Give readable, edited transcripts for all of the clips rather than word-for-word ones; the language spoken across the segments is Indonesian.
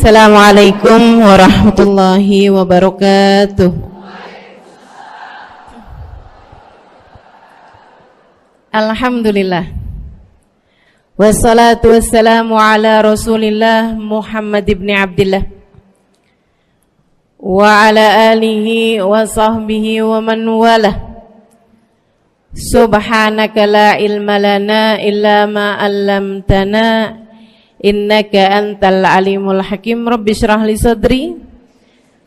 Assalamualaikum warahmatullahi wabarakatuh. Alhamdulillah. Wassalatu wassalamu ala Rasulillah Muhammad ibn Abdillah wa ala alihi wa sahbihi wa man walah. Subhanaka la ilma lana illa ma 'allamtana innaka antal alimul hakim. Rabbi shrah li sadri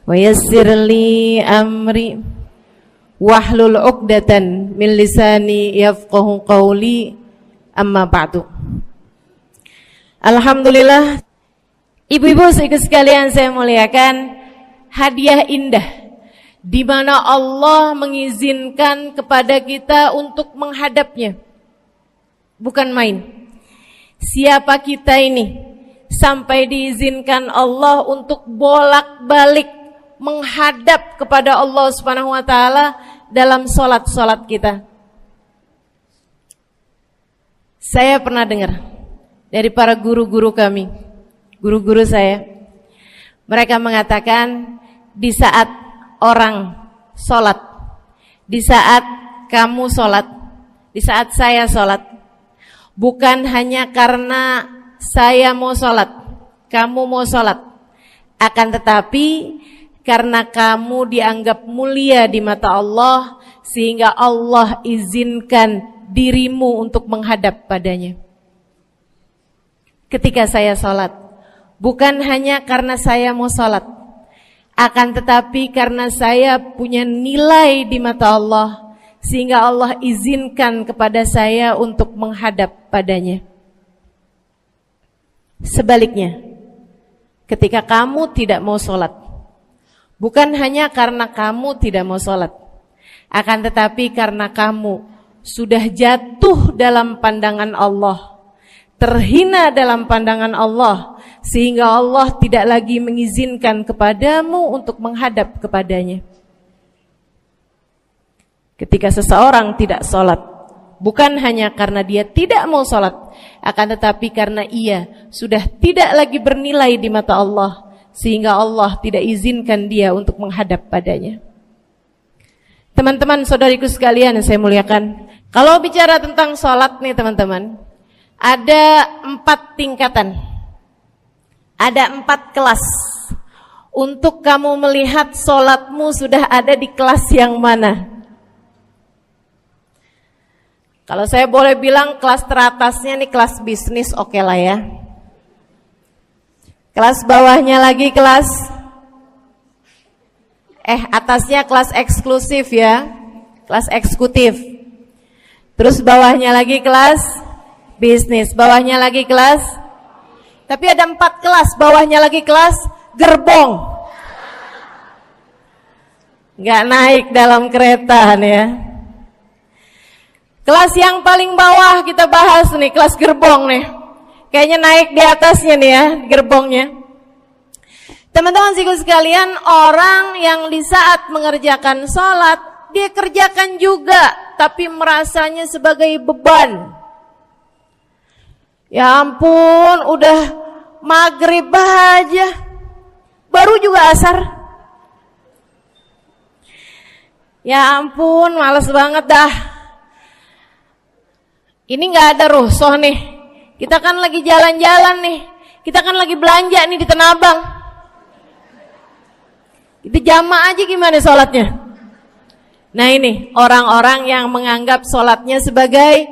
wa yassir li amri wahlul 'uqdatan min lisani yafqahu qawli. Amma ba'du. Alhamdulillah, ibu-ibu sekalian saya muliakan, hadiah indah di mana Allah mengizinkan kepada kita untuk menghadapnya. Bukan main. Siapa kita ini sampai diizinkan Allah untuk bolak-balik menghadap kepada Allah Subhanahu wa taala dalam salat-salat kita? Saya pernah dengar dari para guru-guru kami, guru-guru saya. Mereka mengatakan di saat orang salat, di saat kamu salat, di saat saya salat, bukan hanya karena saya mau sholat, kamu mau sholat, akan tetapi karena kamu dianggap mulia di mata Allah, sehingga Allah izinkan dirimu untuk menghadap padanya. Ketika saya sholat, bukan hanya karena saya mau sholat, akan tetapi karena saya punya nilai di mata Allah, sehingga Allah izinkan kepada saya untuk menghadap padanya. Sebaliknya, ketika kamu tidak mau sholat, bukan hanya karena kamu tidak mau sholat, akan tetapi karena kamu sudah jatuh dalam pandangan Allah, terhina dalam pandangan Allah, sehingga Allah tidak lagi mengizinkan kepadamu untuk menghadap kepadanya. Ketika seseorang tidak sholat, bukan hanya karena dia tidak mau sholat, akan tetapi karena ia sudah tidak lagi bernilai di mata Allah, sehingga Allah tidak izinkan dia untuk menghadap padanya. Teman-teman, saudariku sekalian yang saya muliakan, kalau bicara tentang sholat nih teman-teman, ada 4 tingkatan, ada 4 kelas. Untuk kamu melihat sholatmu sudah ada di kelas yang mana? Kalau saya boleh bilang kelas teratasnya nih kelas bisnis, oke lah ya. Kelas bawahnya lagi kelas atasnya kelas eksklusif ya, kelas eksekutif. Terus bawahnya lagi kelas bisnis, bawahnya lagi kelas. Tapi ada 4 kelas, bawahnya lagi kelas gerbong. Nggak naik dalam kereta nih ya. Kelas yang paling bawah kita bahas nih, kelas gerbong nih. Kayaknya naik di atasnya nih ya, gerbongnya. Teman-teman sekalian, orang yang di saat mengerjakan sholat, dia kerjakan juga, tapi merasanya sebagai beban. Ya ampun, udah maghrib aja, baru juga asar. Ya ampun, males banget dah. Ini gak ada rusuh nih, kita kan lagi jalan-jalan nih, kita kan lagi belanja nih di Tanah Abang. Itu jamaah aja gimana sholatnya? Nah ini orang-orang yang menganggap sholatnya sebagai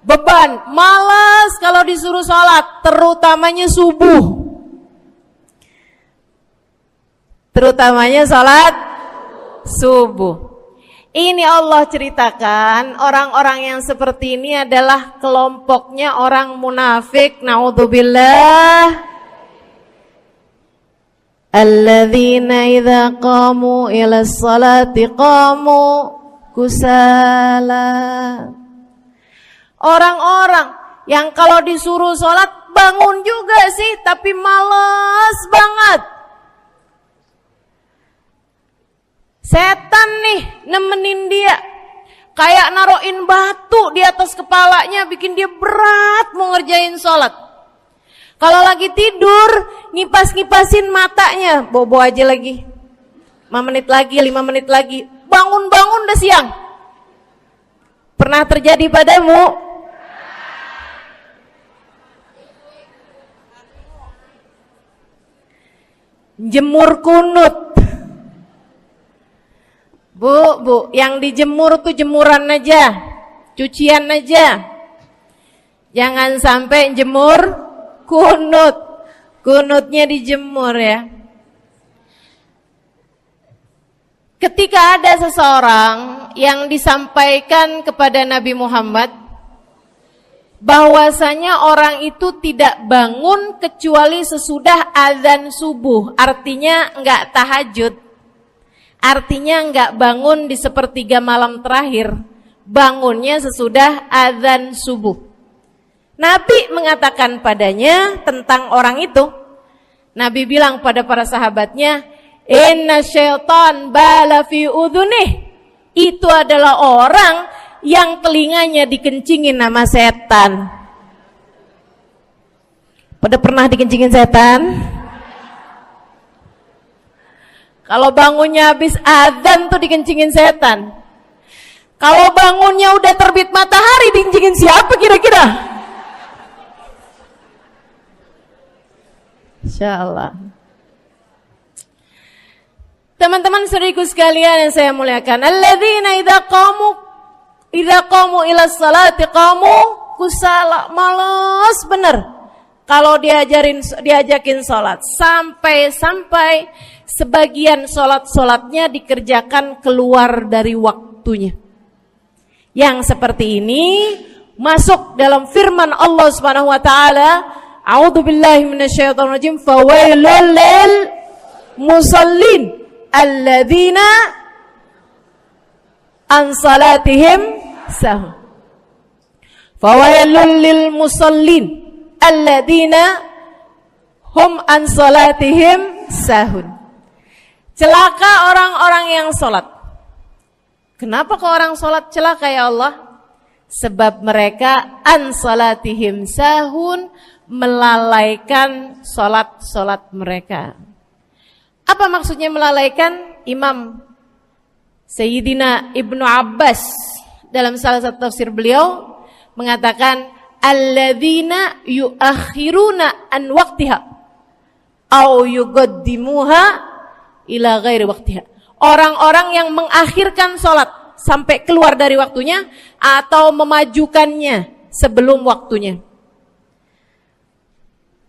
beban, malas kalau disuruh sholat, terutamanya subuh. Terutamanya sholat subuh. Ini Allah ceritakan orang-orang yang seperti ini adalah kelompoknya orang munafik, naudzubillah. Alladzina idza qamu ila sholati qamu kusala. Orang-orang yang kalau disuruh sholat bangun juga sih, tapi malas banget. Setan nih nemenin dia, kayak naroin batu di atas kepalanya, bikin dia berat mau ngerjain sholat. Kalau lagi tidur, ngipas-ngipasin matanya, bobo aja lagi. 5 menit lagi, 5 menit lagi. Bangun-bangun udah siang. Pernah terjadi padamu? Jemur kunut. Bu, yang dijemur tuh jemuran aja, cucian aja. Jangan sampai jemur kunut. Kunutnya dijemur ya. Ketika ada seseorang yang disampaikan kepada Nabi Muhammad bahwasanya orang itu tidak bangun kecuali sesudah azan subuh, artinya enggak tahajud, artinya enggak bangun di sepertiga malam terakhir, bangunnya sesudah azan subuh. Nabi mengatakan padanya tentang orang itu, Nabi bilang pada para sahabatnya, inna syaitan bala fi udhunih, itu adalah orang yang telinganya dikencingin sama setan. Pada pernah dikencingin setan? Kalau bangunnya habis adzan tuh dikencingin setan. Kalau bangunnya udah terbit matahari dikencingin siapa kira-kira? Insyaallah. Teman-teman saudariku sekalian yang saya muliakan, alladzina idza qamu ila salati qamu kusala, malas bener kalau diajakin salat, sampai sebagian salatnya dikerjakan keluar dari waktunya. Yang seperti ini masuk dalam firman Allah Subhanahu wa taala, a'udzubillahi minasyaitonir rajim, fawailul lil musallin alladzina an salatihim sahun. Fawailul lil musallin alladzina hum an salatihim sahun. Celaka orang-orang yang salat. Kenapa kok orang salat celaka ya Allah? Sebab mereka an salatihim sahun, melalaikan salat mereka. Apa maksudnya melalaikan? Imam Sayyidina Ibnu Abbas dalam salah satu tafsir beliau mengatakan alladzina yuakhiruna an waqtiha au yuqaddimuha ila ghairi waqtiha. Orang-orang yang mengakhirkan salat sampai keluar dari waktunya atau memajukannya sebelum waktunya.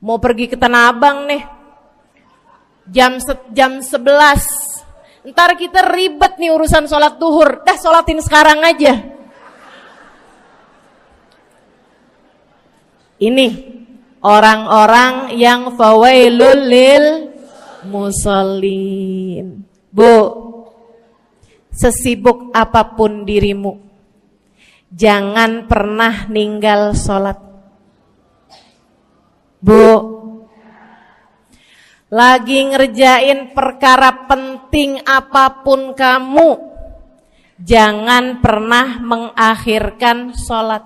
Mau pergi ke Tanah Abang nih, jam 11. Ntar kita ribet nih urusan sholat duhur. Dah sholatin sekarang aja. Ini orang-orang yang fawailul lil musallin. Bu, sesibuk apapun dirimu, jangan pernah ninggal sholat. Bu, lagi ngerjain perkara penting apapun kamu, jangan pernah mengakhirkan sholat.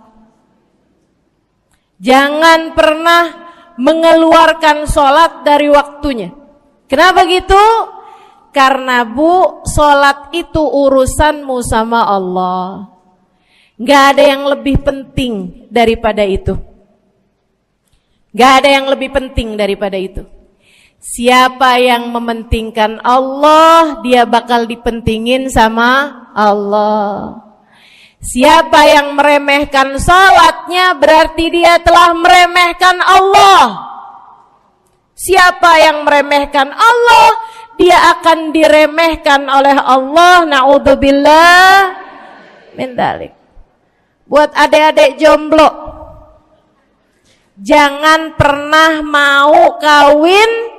Jangan pernah mengeluarkan sholat dari waktunya. Kenapa gitu? Karena bu, sholat itu urusanmu sama Allah. Gak ada yang lebih penting daripada itu. Gak ada yang lebih penting daripada itu. Siapa yang mementingkan Allah, dia bakal dipentingin sama Allah. Siapa yang meremehkan salatnya, berarti dia telah meremehkan Allah. Siapa yang meremehkan Allah, dia akan diremehkan oleh Allah. Na'udzubillah min dzalik. Buat adik-adik jomblo, jangan pernah mau kawin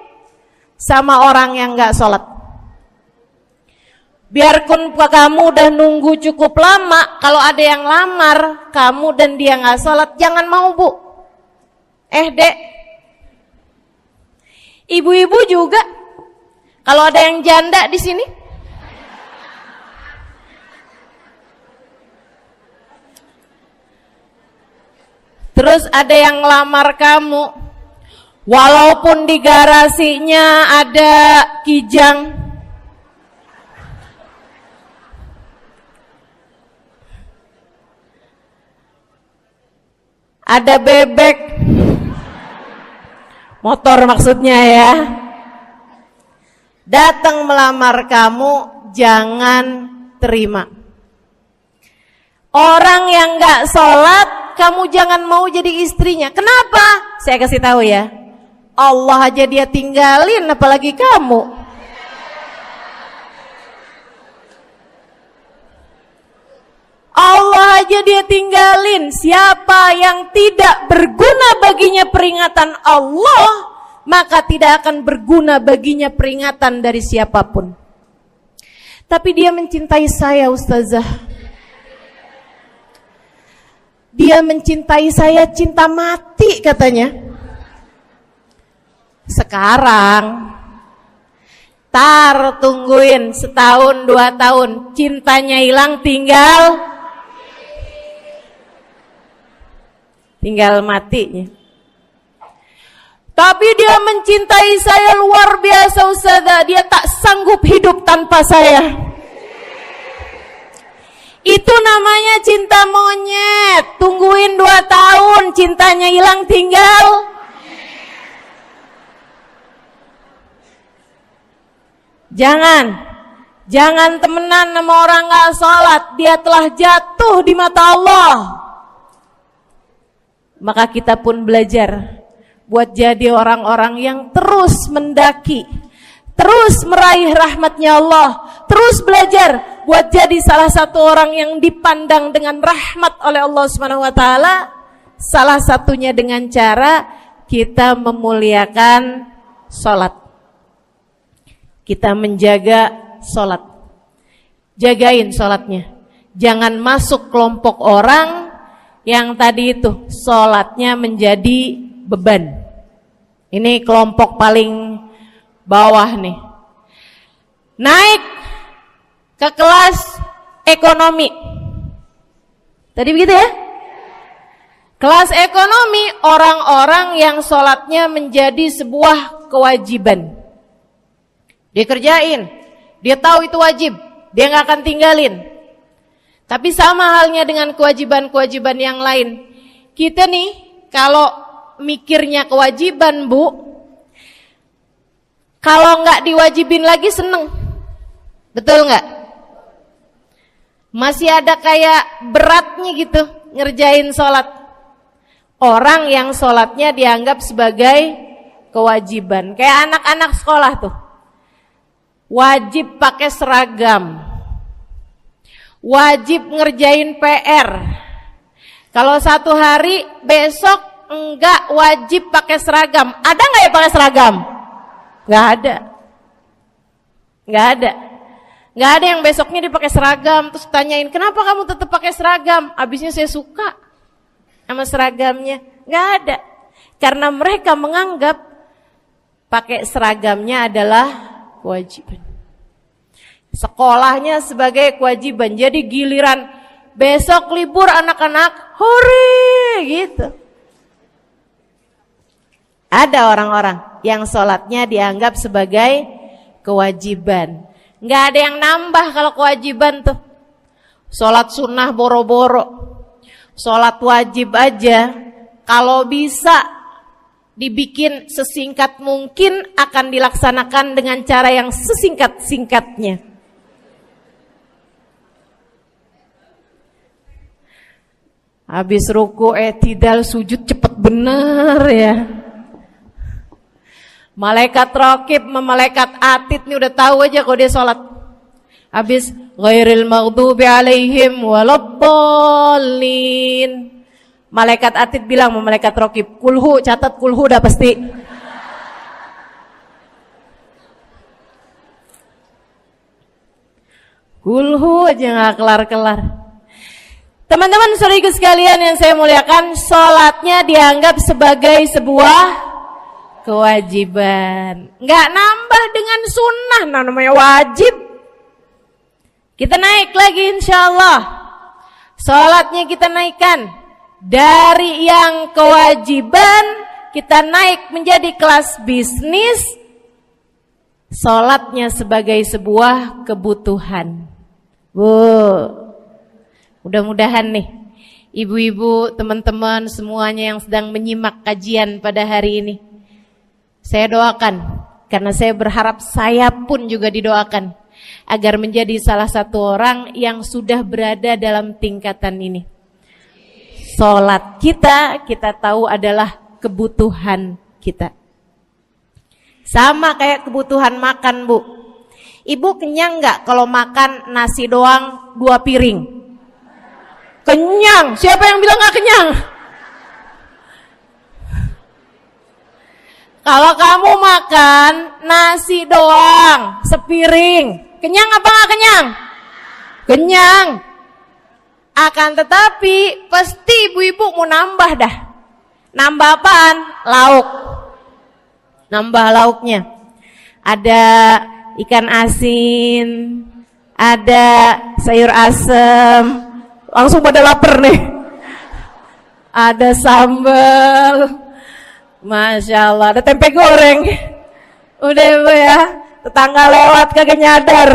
sama orang yang gak sholat. Biarpun kamu udah nunggu cukup lama, kalau ada yang lamar kamu dan dia gak sholat, jangan mau bu. Dek, ibu-ibu juga, kalau ada yang janda di sini, terus ada yang lamar kamu, Walaupun di garasinya ada kijang, ada bebek, motor maksudnya ya, datang melamar kamu, jangan terima. Orang yang gak sholat, kamu jangan mau jadi istrinya. Kenapa? Saya kasih tahu ya, Allah aja dia tinggalin, apalagi kamu. Allah aja dia tinggalin. Siapa yang tidak berguna baginya peringatan Allah, maka tidak akan berguna baginya peringatan dari siapapun. Tapi dia mencintai saya, Ustazah. Dia mencintai saya cinta mati katanya. Sekarang tungguin setahun 2 tahun, cintanya hilang, tinggal matinya. Tapi dia mencintai saya luar biasa, Ustazah. Dia tak sanggup hidup tanpa saya. Itu namanya cinta monyet. Tungguin 2 tahun, cintanya hilang, tinggal. Jangan temenan sama orang gak sholat. Dia telah jatuh di mata Allah. Maka kita pun belajar buat jadi orang-orang yang terus mendaki, terus meraih rahmatnya Allah, terus belajar buat jadi salah satu orang yang dipandang dengan rahmat oleh Allah Subhanahu wa taala. Salah satunya dengan cara kita memuliakan sholat, kita menjaga sholat. Jagain sholatnya, jangan masuk kelompok orang yang tadi itu sholatnya menjadi beban. Ini kelompok paling bawah nih. Naik ke kelas ekonomi. Tadi begitu ya? Kelas ekonomi, orang-orang yang sholatnya menjadi sebuah kewajiban. Dia kerjain, dia tahu itu wajib, dia gak akan tinggalin. Tapi sama halnya dengan kewajiban-kewajiban yang lain. Kita nih kalau mikirnya kewajiban, Bu, kalau nggak diwajibin lagi seneng. Betul nggak? Masih ada kayak beratnya gitu ngerjain sholat. Orang yang sholatnya dianggap sebagai kewajiban. Kayak anak-anak sekolah tuh, wajib pakai seragam, wajib ngerjain PR. Kalau satu hari, besok enggak wajib pakai seragam. Ada enggak ya pakai seragam? Enggak ada. Enggak ada. Enggak ada yang besoknya dia pakai seragam terus tanyain, "Kenapa kamu tetap pakai seragam?" Abisnya saya suka sama seragamnya. Enggak ada. Karena mereka menganggap pakai seragamnya adalah kewajiban. Sekolahnya sebagai kewajiban. Jadi giliran besok libur anak-anak, hore gitu. Ada orang-orang yang sholatnya dianggap sebagai kewajiban. Nggak ada yang nambah kalau kewajiban tuh. Sholat sunnah boro-boro. Sholat wajib aja kalau bisa dibikin sesingkat mungkin akan dilaksanakan dengan cara yang sesingkat-singkatnya. Habis ruku tidal sujud cepet bener ya. Malaikat raqib sama malaikat atid nih udah tahu aja kalau dia sholat. Habis ghairil maghdubi alaihim waladdallin. Malaikat atid bilang sama malaikat raqib, kulhu, catat kulhu udah pasti. Kulhu aja gak kelar-kelar. Teman-teman saudaraku sekalian yang saya muliakan, sholatnya dianggap sebagai sebuah kewajiban. Nggak nambah dengan sunnah, namanya wajib. Kita naik lagi insya Allah. Sholatnya kita naikkan dari yang kewajiban kita naik menjadi kelas bisnis, sholatnya sebagai sebuah kebutuhan. Mudah-mudahan nih ibu-ibu, teman-teman semuanya yang sedang menyimak kajian pada hari ini, saya doakan, karena saya berharap saya pun juga didoakan, agar menjadi salah satu orang yang sudah berada dalam tingkatan ini. Sholat kita tahu adalah kebutuhan kita. Sama kayak kebutuhan makan, Bu. Ibu kenyang nggak kalau makan nasi doang 2 piring? Kenyang. Siapa yang bilang nggak kenyang? Kalau kamu makan nasi doang sepiring, kenyang apa nggak kenyang? Kenyang. Akan tetapi pasti ibu-ibu mau nambah dah. Nambah apaan? Lauk. Nambah lauknya. Ada ikan asin, ada sayur asem. Langsung pada lapar nih. Ada sambal. Masya Allah, ada tempe goreng. Udah ibu ya, tetangga lewat kagak nyadar.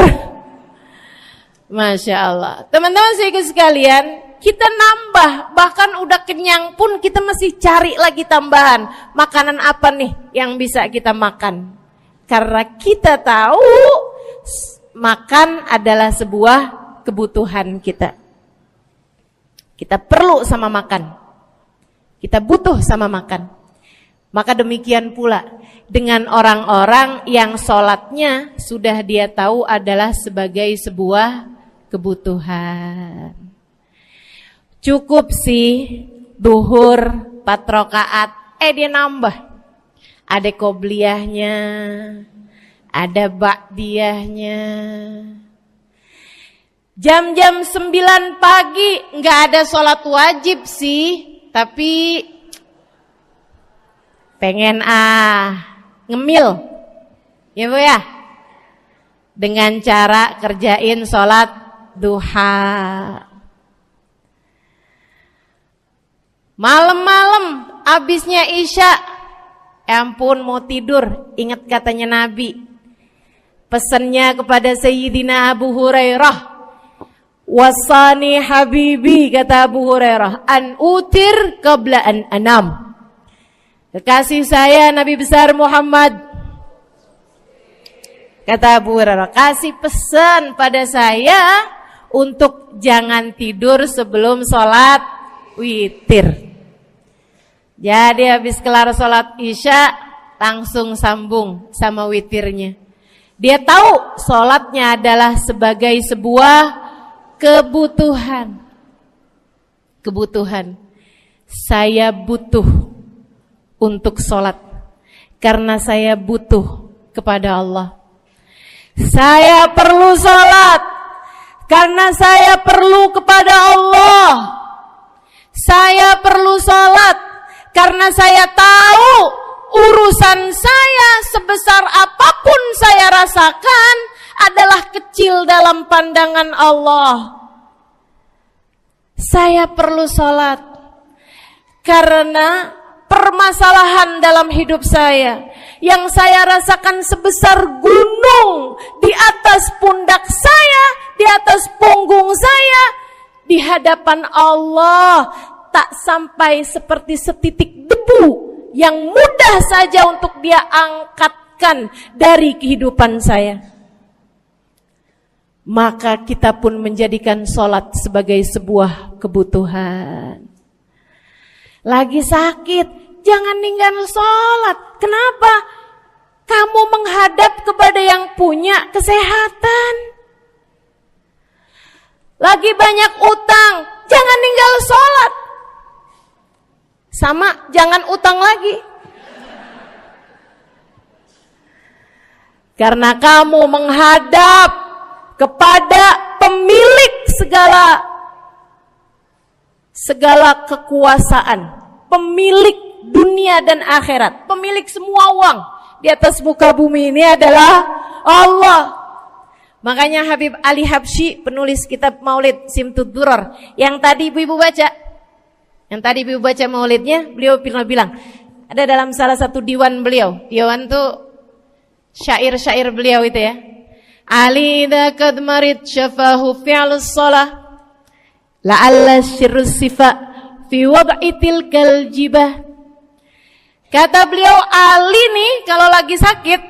Masya Allah. Teman-teman sekalian, kita nambah, bahkan udah kenyang pun kita masih cari lagi tambahan. Makanan apa nih yang bisa kita makan? Karena kita tahu makan adalah sebuah kebutuhan kita. Kita perlu sama makan. Kita butuh sama makan. Maka demikian pula dengan orang-orang yang sholatnya sudah dia tahu adalah sebagai sebuah kebutuhan. Cukup sih duhur 4 rakaat, dia nambah. Ada qobliyahnya, ada ba'diyahnya. Jam-jam 9 pagi nggak ada sholat wajib sih, tapi pengen ngemil, ya Bu ya, dengan cara kerjain sholat duha. Malam-malam abisnya isya, ampun mau tidur, ingat katanya Nabi, pesannya kepada Sayyidina Abu Hurairah, wasani habibi, kata Abu Hurairah, an utir qabla an anam. Kekasih saya Nabi besar Muhammad, kata Abu Hurairah, kasih pesan pada saya untuk jangan tidur sebelum sholat witir. Jadi habis kelar sholat isya langsung sambung sama witirnya. Dia tahu sholatnya adalah sebagai sebuah kebutuhan. Kebutuhan. Saya butuh untuk sholat karena saya butuh kepada Allah. Saya perlu sholat karena saya perlu kepada Allah. Saya perlu sholat karena saya tahu urusan saya sebesar apapun saya rasakan adalah kecil dalam pandangan Allah. Saya perlu sholat karena permasalahan dalam hidup saya yang saya rasakan sebesar gunung di atas pundak saya, di atas punggung saya, di hadapan Allah tak sampai seperti setitik debu yang mudah saja untuk dia angkatkan dari kehidupan saya. Maka kita pun menjadikan sholat sebagai sebuah kebutuhan. Lagi sakit, jangan ninggal sholat. Kenapa? Kamu menghadap kepada yang punya kesehatan. Lagi banyak utang, jangan ninggal sholat. Sama, jangan utang lagi. Karena kamu menghadap kepada pemilik segala kekuasaan, pemilik dunia dan akhirat, pemilik semua uang di atas muka bumi ini adalah Allah. Makanya Habib Ali Habsyi, penulis kitab Maulid Simtud Durar, yang tadi ibu-ibu baca maulidnya, beliau pernah bilang, Ada dalam salah satu diwan beliau. Diwan tuh syair-syair beliau itu ya. Ali idza qad marid syafahu fi'lus shalah la'alla syirrus sifa fi wad'i tilkal jibah. Kata beliau, Ali nih kalau lagi sakit,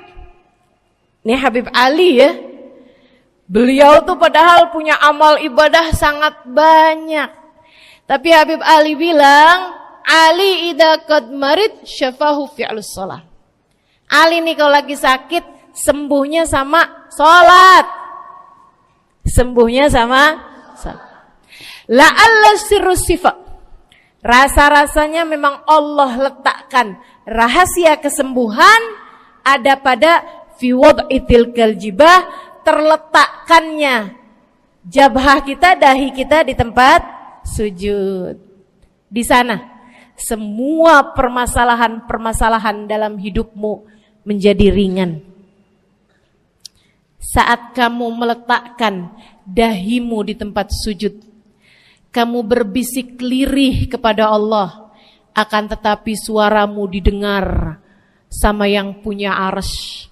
nih Habib Ali ya, beliau tuh padahal punya amal ibadah sangat banyak. Tapi Habib Ali bilang, Ali idza qad marid syafahu fi'lus shalah. Ali nih kalau lagi sakit, sembuhnya sama sholat. Sembuhnya sama sholat. La'alla sirrus sifa. Rasa-rasanya memang Allah letakkan rahasia kesembuhan ada pada fi wad'i tilkal jibah, terletakkannya jabhah kita, dahi kita di tempat sujud. Di sana semua permasalahan-permasalahan dalam hidupmu menjadi ringan. Saat kamu meletakkan dahimu di tempat sujud, kamu berbisik lirih kepada Allah, akan tetapi suaramu didengar sama yang punya arsy.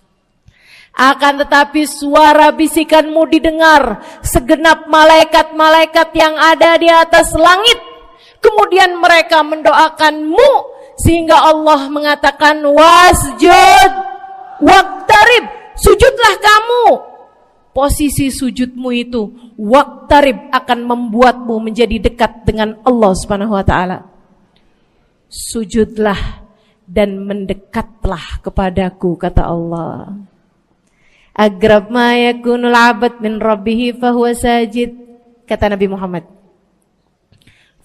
Akan tetapi suara bisikanmu didengar segenap malaikat-malaikat yang ada di atas langit. Kemudian mereka mendoakanmu sehingga Allah mengatakan wasjud waqtarib, sujudlah kamu. Posisi sujudmu itu waqtarib akan membuatmu menjadi dekat dengan Allah Subhanahu wa taala. Sujudlah dan mendekatlah kepadaku, kata Allah. Agrab ma yakunul 'abd min rabbih fa huwa sajid, kata Nabi Muhammad.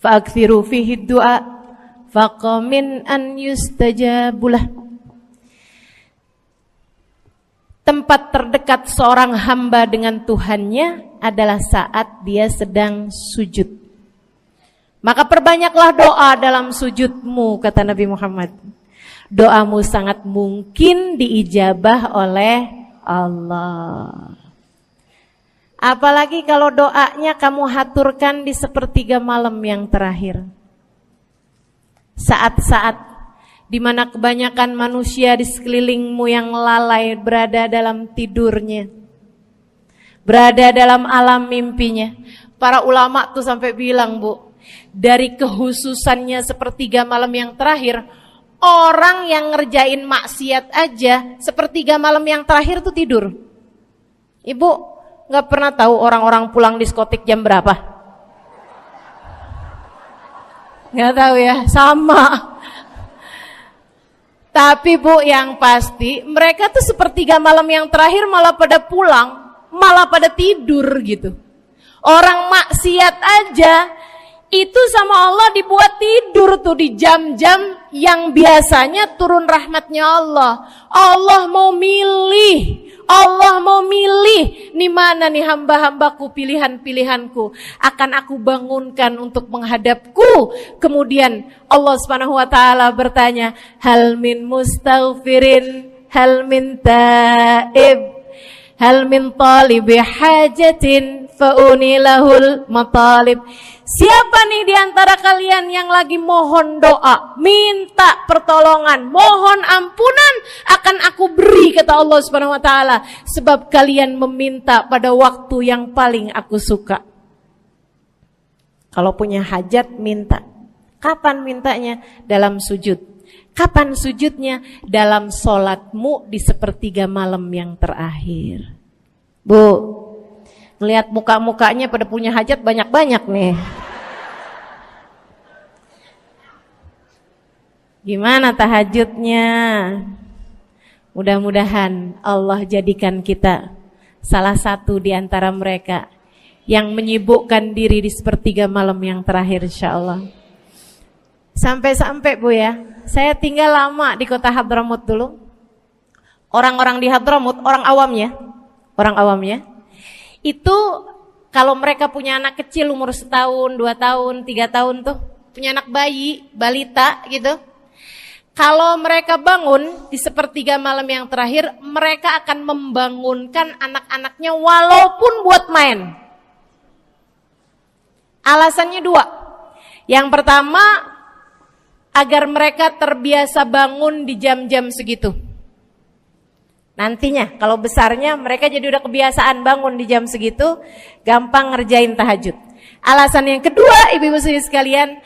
Fa aktsiru fihi du'a faqamin an yustajabulah. Tempat terdekat seorang hamba dengan Tuhannya adalah saat dia sedang sujud. Maka perbanyaklah doa dalam sujudmu, kata Nabi Muhammad. Doamu sangat mungkin diijabah oleh Allah. Apalagi kalau doanya kamu haturkan di sepertiga malam yang terakhir. Saat-saat di mana kebanyakan manusia di sekelilingmu yang lalai berada dalam tidurnya, berada dalam alam mimpinya. Para ulama tuh sampai bilang, Bu, dari kehususannya sepertiga malam yang terakhir, orang yang ngerjain maksiat aja sepertiga malam yang terakhir tuh tidur. Ibu gak pernah tahu orang-orang pulang diskotik jam berapa? Gak tahu ya, sama. Tapi Bu, yang pasti mereka tuh sepertiga malam yang terakhir malah pada pulang, malah pada tidur gitu. Orang maksiat aja itu sama Allah dibuat tidur tuh di jam-jam yang biasanya turun rahmatnya Allah. Allah mau milih nih mana nih hamba-hambaku, pilihan-pilihanku akan aku bangunkan untuk menghadapku. Kemudian Allah Subhanahu wa taala bertanya, hal min mustaghfirin, hal min taib, hal min talibi hajatin faunilahul matalib. Siapa nih di antara kalian yang lagi mohon doa, minta pertolongan, mohon ampunan, akan aku beri, kata Allah Subhanahu wa taala, sebab kalian meminta pada waktu yang paling aku suka. Kalau punya hajat minta. Kapan mintanya? Dalam sujud. Kapan sujudnya? Dalam sholatmu di sepertiga malam yang terakhir. Bu, ngelihat muka-mukanya pada punya hajat banyak-banyak nih. Gimana tahajudnya? Mudah-mudahan Allah jadikan kita salah satu di antara mereka yang menyibukkan diri di sepertiga malam yang terakhir, insyaallah. Sampai-sampai Bu ya, saya tinggal lama di kota Hadramut dulu. Orang-orang di Hadramut, orang awamnya, itu kalau mereka punya anak kecil umur 1 tahun, 2 tahun, 3 tahun tuh, punya anak bayi, balita gitu. Kalau mereka bangun di sepertiga malam yang terakhir, mereka akan membangunkan anak-anaknya walaupun buat main. Alasannya 2. Yang pertama, agar mereka terbiasa bangun di jam-jam segitu. Nantinya kalau besarnya mereka jadi udah kebiasaan bangun di jam segitu, gampang ngerjain tahajud. Alasan yang kedua, ibu-ibu sekalian,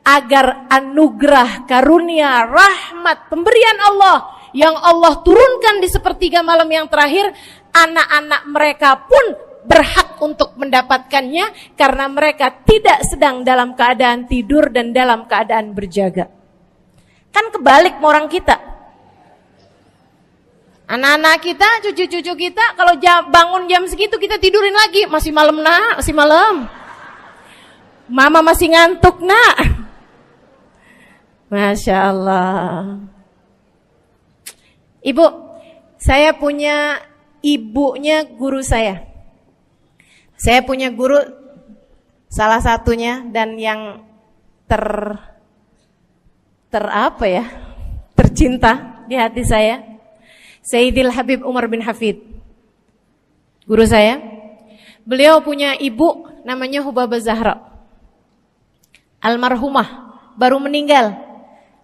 agar anugerah, karunia, rahmat, pemberian Allah yang Allah turunkan di sepertiga malam yang terakhir, anak-anak mereka pun berhak untuk mendapatkannya karena mereka tidak sedang dalam keadaan tidur dan dalam keadaan berjaga. Kan kebalik sama orang kita. Anak-anak kita, cucu-cucu kita kalau bangun jam segitu kita tidurin lagi, masih malam nak, masih malam. Mama masih ngantuk nak. Masya Allah. Ibu, saya punya ibunya guru saya. Saya punya guru salah satunya dan yang tercinta di hati saya, Sayyidil Habib Umar bin Hafid. Guru saya. Beliau punya ibu namanya Hubabah Zahra. Almarhumah, baru meninggal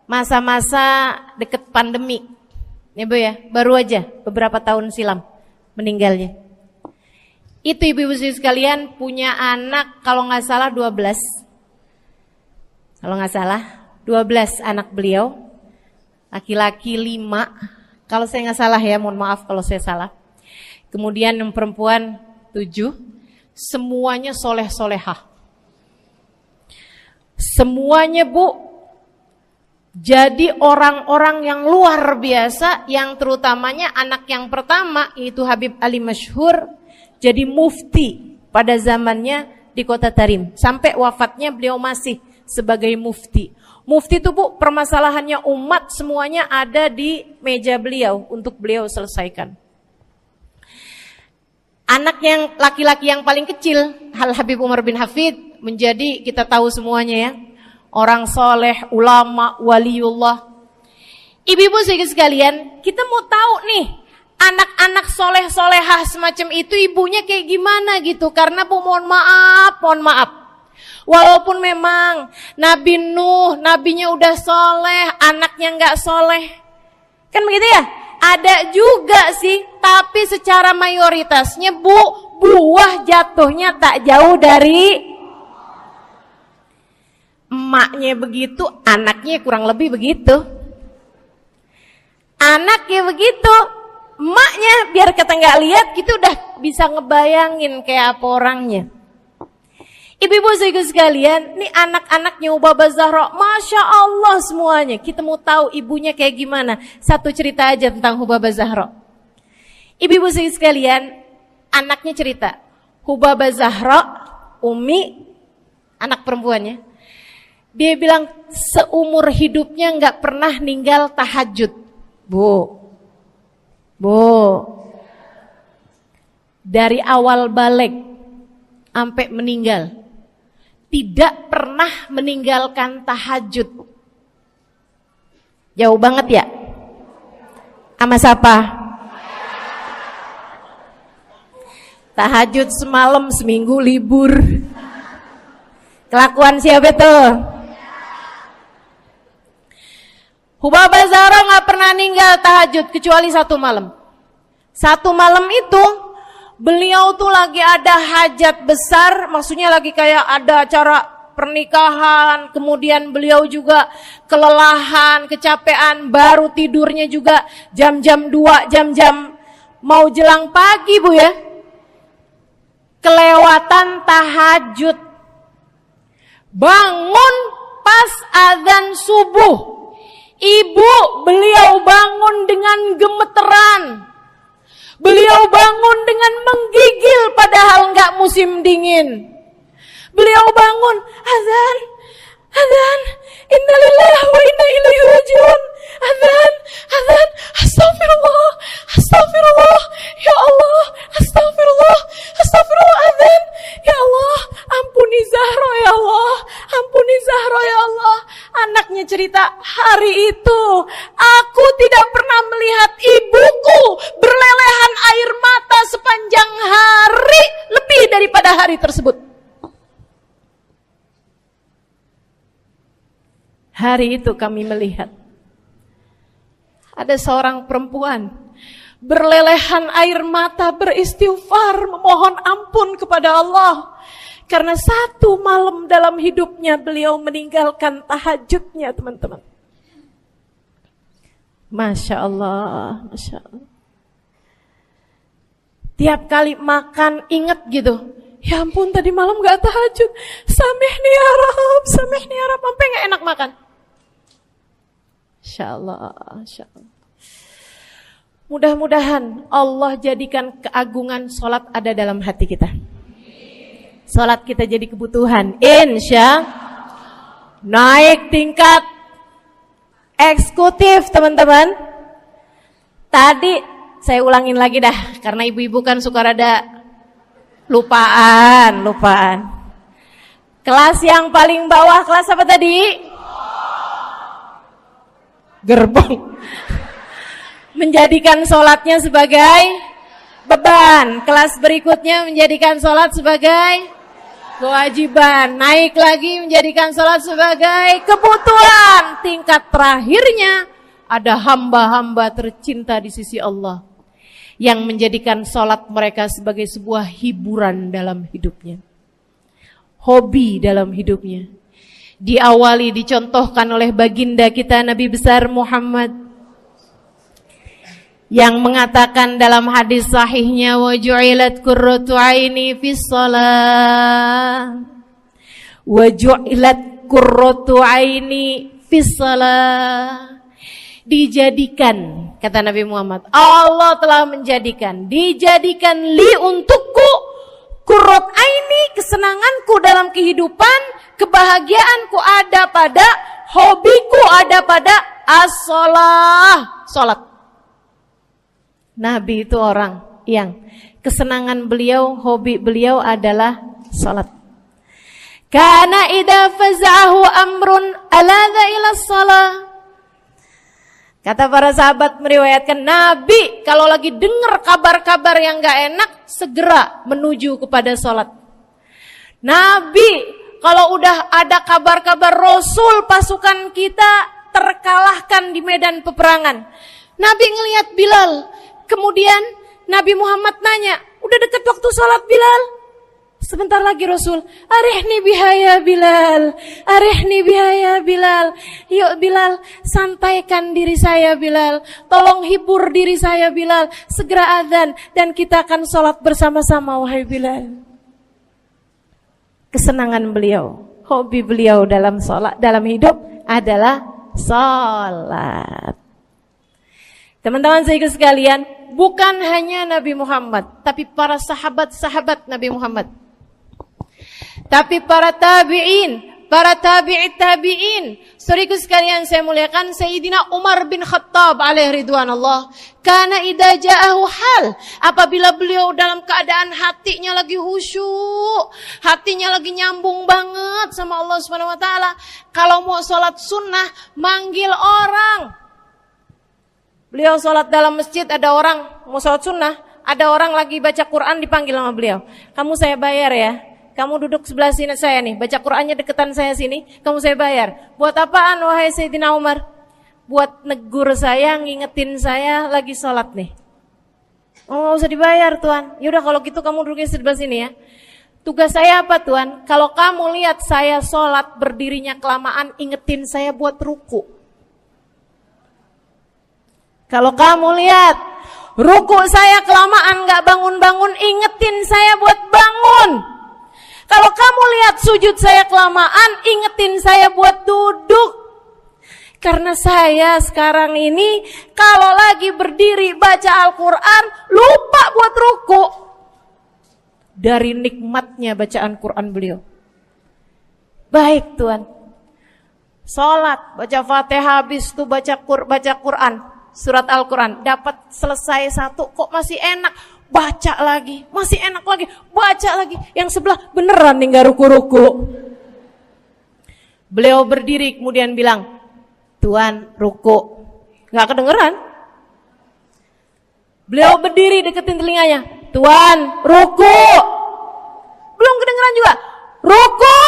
masa-masa deket pandemi. Ya Bu ya, baru aja beberapa tahun silam meninggalnya. Itu ibu-ibu sekalian punya anak kalau nggak salah 12. Kalau nggak salah 12 anak beliau. Laki-laki 5. Kalau saya nggak salah ya, mohon maaf kalau saya salah. Kemudian yang perempuan 7. Semuanya soleh-solehah. Semuanya Bu, jadi orang-orang yang luar biasa, yang terutamanya anak yang pertama yaitu Habib Ali Masyhur jadi mufti pada zamannya di Kota Tarim. Sampai wafatnya beliau masih sebagai mufti. Mufti itu Bu, permasalahannya umat semuanya ada di meja beliau untuk beliau selesaikan. Anak yang laki-laki yang paling kecil, Habib Umar bin Hafid, menjadi kita tahu semuanya ya, orang soleh, ulama, waliullah. Ibu-ibu sekalian, kita mau tahu nih, anak-anak soleh-solehah semacam itu ibunya kayak gimana gitu. Karena Bu, mohon maaf. Walaupun memang Nabi Nuh, nabinya udah soleh, anaknya gak soleh. Kan begitu ya? Ada juga sih, tapi secara mayoritasnya Bu, buah jatuhnya tak jauh dari emaknya begitu, anaknya kurang lebih begitu. Anaknya begitu, emaknya biar kita nggak lihat, kita udah bisa ngebayangin kayak apa orangnya. Ibu-ibu sekalian, nih anak-anaknya Hubabah Zahra, Masya Allah semuanya. Kita mau tahu ibunya kayak gimana. Satu cerita aja tentang Hubabah Zahra. Ibu-ibu sekalian, anaknya cerita, Hubabah Zahra, Umi, anak perempuannya, dia bilang seumur hidupnya nggak pernah ninggal tahajud. Bu, dari awal balik sampai meninggal, tidak pernah meninggalkan tahajud. Jauh banget ya? Sama siapa? Tahajud semalam, seminggu libur. Kelakuan siapa tuh? Hubabah Zahra gak pernah ninggal tahajud kecuali satu malam. Satu malam itu beliau tuh lagi ada hajat besar, maksudnya lagi kayak ada acara pernikahan, kemudian beliau juga kelelahan, kecapean, baru tidurnya juga jam-jam 2, jam-jam mau jelang pagi Bu ya. Kelewatan tahajud. Bangun pas azan subuh. Ibu, beliau bangun dengan gemeteran. Beliau bangun dengan menggigil padahal enggak musim dingin. Beliau bangun, azan, innalillahi wa inna ilaihi rajiun. Azan, astagfirullah, ya Allah, astagfirullah, azan, ya Allah, ampuni Zahra ya Allah, ampuni Zahra ya Allah. Anaknya cerita, hari itu aku tidak pernah melihat ibuku berlelehan air mata sepanjang hari lebih daripada hari tersebut. Hari itu kami melihat ada seorang perempuan berlelehan air mata beristighfar memohon ampun kepada Allah karena satu malam dalam hidupnya beliau meninggalkan tahajudnya, teman-teman. Masya Allah, Masya Allah. Tiap kali makan ingat gitu, ya ampun tadi malam gak tahajud, samihni ya Rab, samihni ya Rab, sampai gak enak makan. Insya Allah, Insya Allah. Mudah-mudahan Allah jadikan keagungan sholat ada dalam hati kita. Sholat kita jadi kebutuhan. Insya naik tingkat eksekutif, teman-teman. Tadi saya ulangin lagi dah, karena ibu-ibu kan suka rada lupaan. Kelas yang paling bawah, kelas apa tadi? Gerbong. Menjadikan sholatnya sebagai beban. Kelas berikutnya menjadikan sholat sebagai kewajiban. Naik lagi menjadikan sholat sebagai kebutuhan. Tingkat terakhirnya ada hamba-hamba tercinta di sisi Allah yang menjadikan sholat mereka sebagai sebuah hiburan dalam hidupnya, hobi dalam hidupnya. Diawali, dicontohkan oleh baginda kita Nabi besar Muhammad yang mengatakan dalam hadis sahihnya, wa ju'ilat qurratu aini fis shalah, wa ju'ilat qurratu aini fis shalah. Dijadikan, kata Nabi Muhammad, Allah telah menjadikan, dijadikan li untukku qurrat aini, kesenanganku dalam kehidupan, kebahagiaanku ada pada, hobiku ada pada as-shalah, salat. Nabi itu orang yang kesenangan beliau, hobi beliau adalah salat. Kana idza faza'ahu amrun aladha ila shalah. Kata para sahabat meriwayatkan, Nabi kalau lagi dengar kabar-kabar yang gak enak, segera menuju kepada sholat. Nabi kalau udah ada kabar-kabar Rasul pasukan kita terkalahkan di medan peperangan, Nabi ngelihat Bilal. Kemudian Nabi Muhammad nanya, udah dekat waktu sholat Bilal? Sebentar lagi Rasul, arihni bihaya Bilal, arihni bihaya Bilal. Yuk Bilal, sampaikan diri saya Bilal, tolong hibur diri saya Bilal. Segera azan dan kita akan sholat bersama-sama wahai Bilal. Kesenangan beliau, hobi beliau dalam sholat, dalam hidup adalah sholat. Teman-teman saya sekalian, bukan hanya Nabi Muhammad, tapi para sahabat-sahabat Nabi Muhammad, tapi para tabi'in, para tabi'it tabi'in. Saudaraku sekalian saya muliakan, Sayyidina Umar bin Khattab alaihi ridwanullah, kana idza ja'ahu hal, apabila beliau dalam keadaan hatinya lagi khusyuk, hatinya lagi nyambung banget sama Allah Subhanahu wa taala, kalau mau salat sunnah manggil orang. Beliau sholat dalam masjid, ada orang mau sholat sunnah, ada orang lagi baca Quran dipanggil sama beliau. Kamu saya bayar ya, kamu duduk sebelah sini saya nih, baca Qurannya deketan saya sini, kamu saya bayar. Buat apaan wahai Sayyidina Umar? Buat negur saya, ngingetin saya lagi sholat nih. Oh gak usah dibayar Tuan. Yaudah kalau gitu kamu duduknya sebelah sini ya. Tugas saya apa Tuan? Kalau kamu lihat saya sholat berdirinya kelamaan, ingetin saya buat ruku. Kalau kamu lihat ruku saya kelamaan gak bangun-bangun, ingetin saya buat bangun. Kalau kamu lihat sujud saya kelamaan, ingetin saya buat duduk. Karena saya sekarang ini kalau lagi berdiri baca Al-Quran, lupa buat ruku. Dari nikmatnya bacaan Quran beliau. Baik Tuan, sholat, baca Fatihah, habis itu baca Quran. Surat Al-Quran, dapat selesai satu, kok masih enak, baca lagi, masih enak lagi, baca lagi. Yang sebelah beneran nih gak ruku-ruku. Beliau berdiri kemudian bilang, Tuan ruku, gak kedengeran. Beliau berdiri deketin telinganya, Tuan ruku, belum kedengeran juga. Ruku,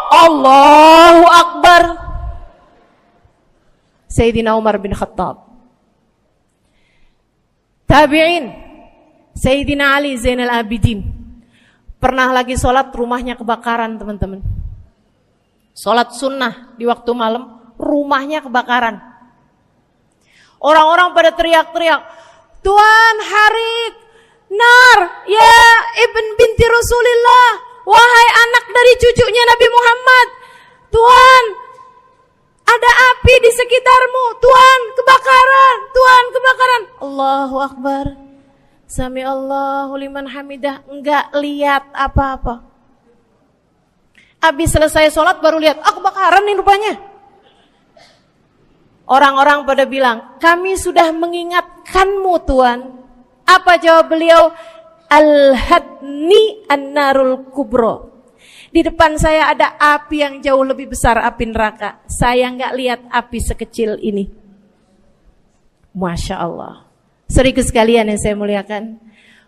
Allahu Akbar. Sayyidina Umar bin Khattab. Tabi'in, Sayyidina Ali Zainal Abidin. Pernah lagi sholat, rumahnya kebakaran, teman-teman. Sholat sunnah di waktu malam, rumahnya kebakaran. Orang-orang pada teriak-teriak, Tuhan, harik, nar, ya ibn binti Rasulillah, wahai anak dari cucunya Nabi Muhammad. Tuhan, ada api di sekitarmu. Tuhan, kebakaran. Tuhan, kebakaran. Allahu Akbar. Sami Allahu liman hamidah. Enggak lihat apa-apa. Habis selesai sholat baru lihat, kebakaran nih rupanya. Orang-orang pada bilang, kami sudah mengingatkanmu Tuhan. Apa jawab beliau? Al-hadni an-narul kubro. Di depan saya ada api yang jauh lebih besar, api neraka. Saya nggak lihat api sekecil ini. Masya Allah. Saudaraku sekalian yang saya muliakan,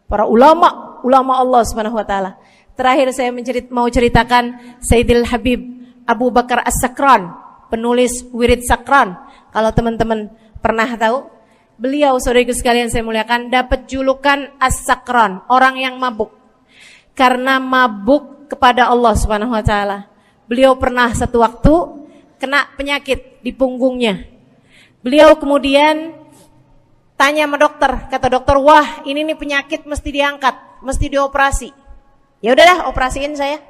para ulama Allah Subhanahu Wa Taala. Terakhir saya mau ceritakan Sayyidil Habib Abu Bakar As-Sakran, penulis Wirid Sakran. Kalau teman-teman pernah tahu, beliau, saudaraku sekalian saya muliakan, dapat julukan As-Sakran, orang yang mabuk. Karena mabuk kepada Allah Subhanahu Wa Taala. Beliau pernah satu waktu kena penyakit di punggungnya. Beliau kemudian tanya sama dokter, kata dokter, wah ini nih penyakit mesti diangkat, mesti dioperasi. Ya udahlah, operasiin saya.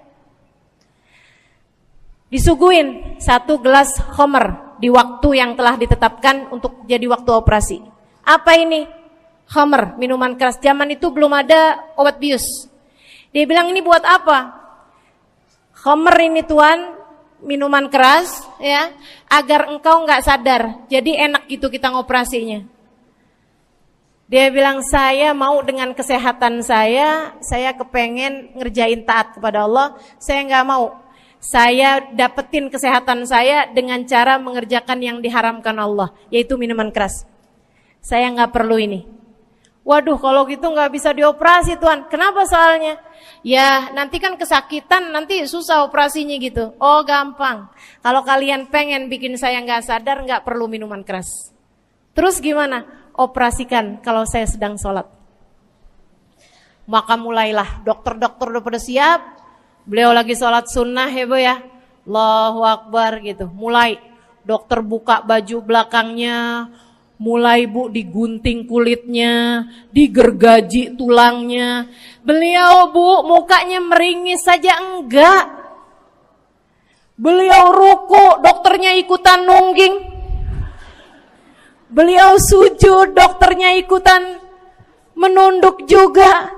Disuguhin 1 gelas khamr di waktu yang telah ditetapkan untuk jadi waktu operasi. Apa ini? Khamr, minuman keras. Zaman itu belum ada obat bius. Dia bilang, ini buat apa? Khamr ini Tuhan, minuman keras, ya, agar engkau nggak sadar. Jadi enak gitu kita ngoperasinya. Dia bilang, saya mau dengan kesehatan saya kepengen ngerjain taat kepada Allah. Saya nggak mau. Saya dapetin kesehatan saya dengan cara mengerjakan yang diharamkan Allah, yaitu minuman keras. Saya nggak perlu ini. Waduh, kalau gitu nggak bisa dioperasi Tuhan. Kenapa soalnya? Ya nanti kan kesakitan, nanti susah operasinya gitu. Oh gampang. Kalau kalian pengen bikin saya nggak sadar, nggak perlu minuman keras. Terus gimana? Operasikan kalau saya sedang sholat. Maka mulailah, dokter-dokter udah pada siap. Beliau lagi sholat sunnah ya Bu ya. Allahu Akbar gitu. Mulai dokter buka baju belakangnya. Mulai Bu digunting kulitnya, digergaji tulangnya. Beliau Bu mukanya meringis saja enggak. Beliau ruku, dokternya ikutan nungging. Beliau sujud, dokternya ikutan menunduk juga.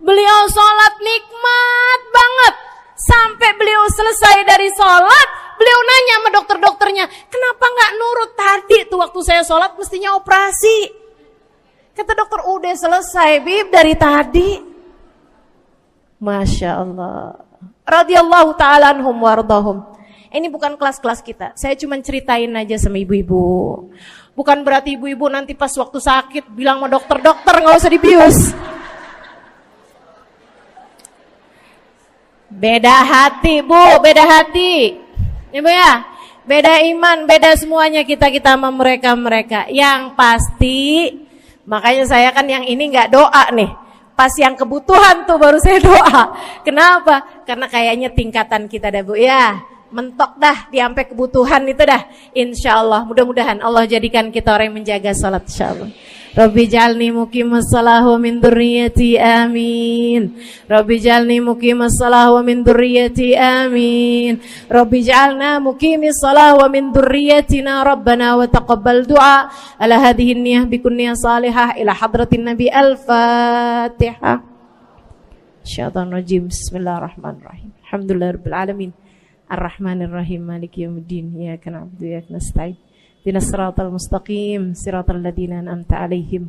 Beliau sholat nikmat banget. Sampai beliau selesai dari sholat, beliau nanya sama dokter-dokternya, kenapa gak nurut tadi tuh waktu saya sholat mestinya operasi. Kata dokter, udah selesai Bib dari tadi. Masya Allah. Radiyallahu ta'ala anhum wardahum. Ini bukan kelas-kelas kita. Saya cuma ceritain aja sama ibu-ibu. Bukan berarti ibu-ibu nanti pas waktu sakit bilang sama dokter-dokter gak usah dibius. Beda hati Bu, beda hati. Ibu ya, beda iman, beda semuanya kita sama mereka. Yang pasti, makanya saya kan yang ini nggak doa nih. Pas yang kebutuhan tuh baru saya doa. Kenapa? Karena kayaknya tingkatan kita dah Bu ya. Mentok dah, sampai kebutuhan itu dah. Insya Allah, mudah-mudahan Allah jadikan kita orang yang menjaga salat insya Allah. Rabbi jalni muqimas salah wa min dzurriyyati amin. Rabbi jalni muqimas salah wa min dzurriyyati amin. Rabbi jalna muqimis salah wa min dzurriyyatina rabbana wa taqabbal du'a. Ala hadhihi niyyah bi kunniyah salihah ila hadratin nabi al-Fatihah. Syaitanir rajim. Bismillahirrahmanirrahim. Alhamdulillahirabbil alamin. Ar-Rahmanir-Rahim. Maliki yaumiddin. Iyyaka na'budu wa iyyaka nasta'in. Ihdinas siratal mustaqim, siratal ladzina an'amta 'alaihim,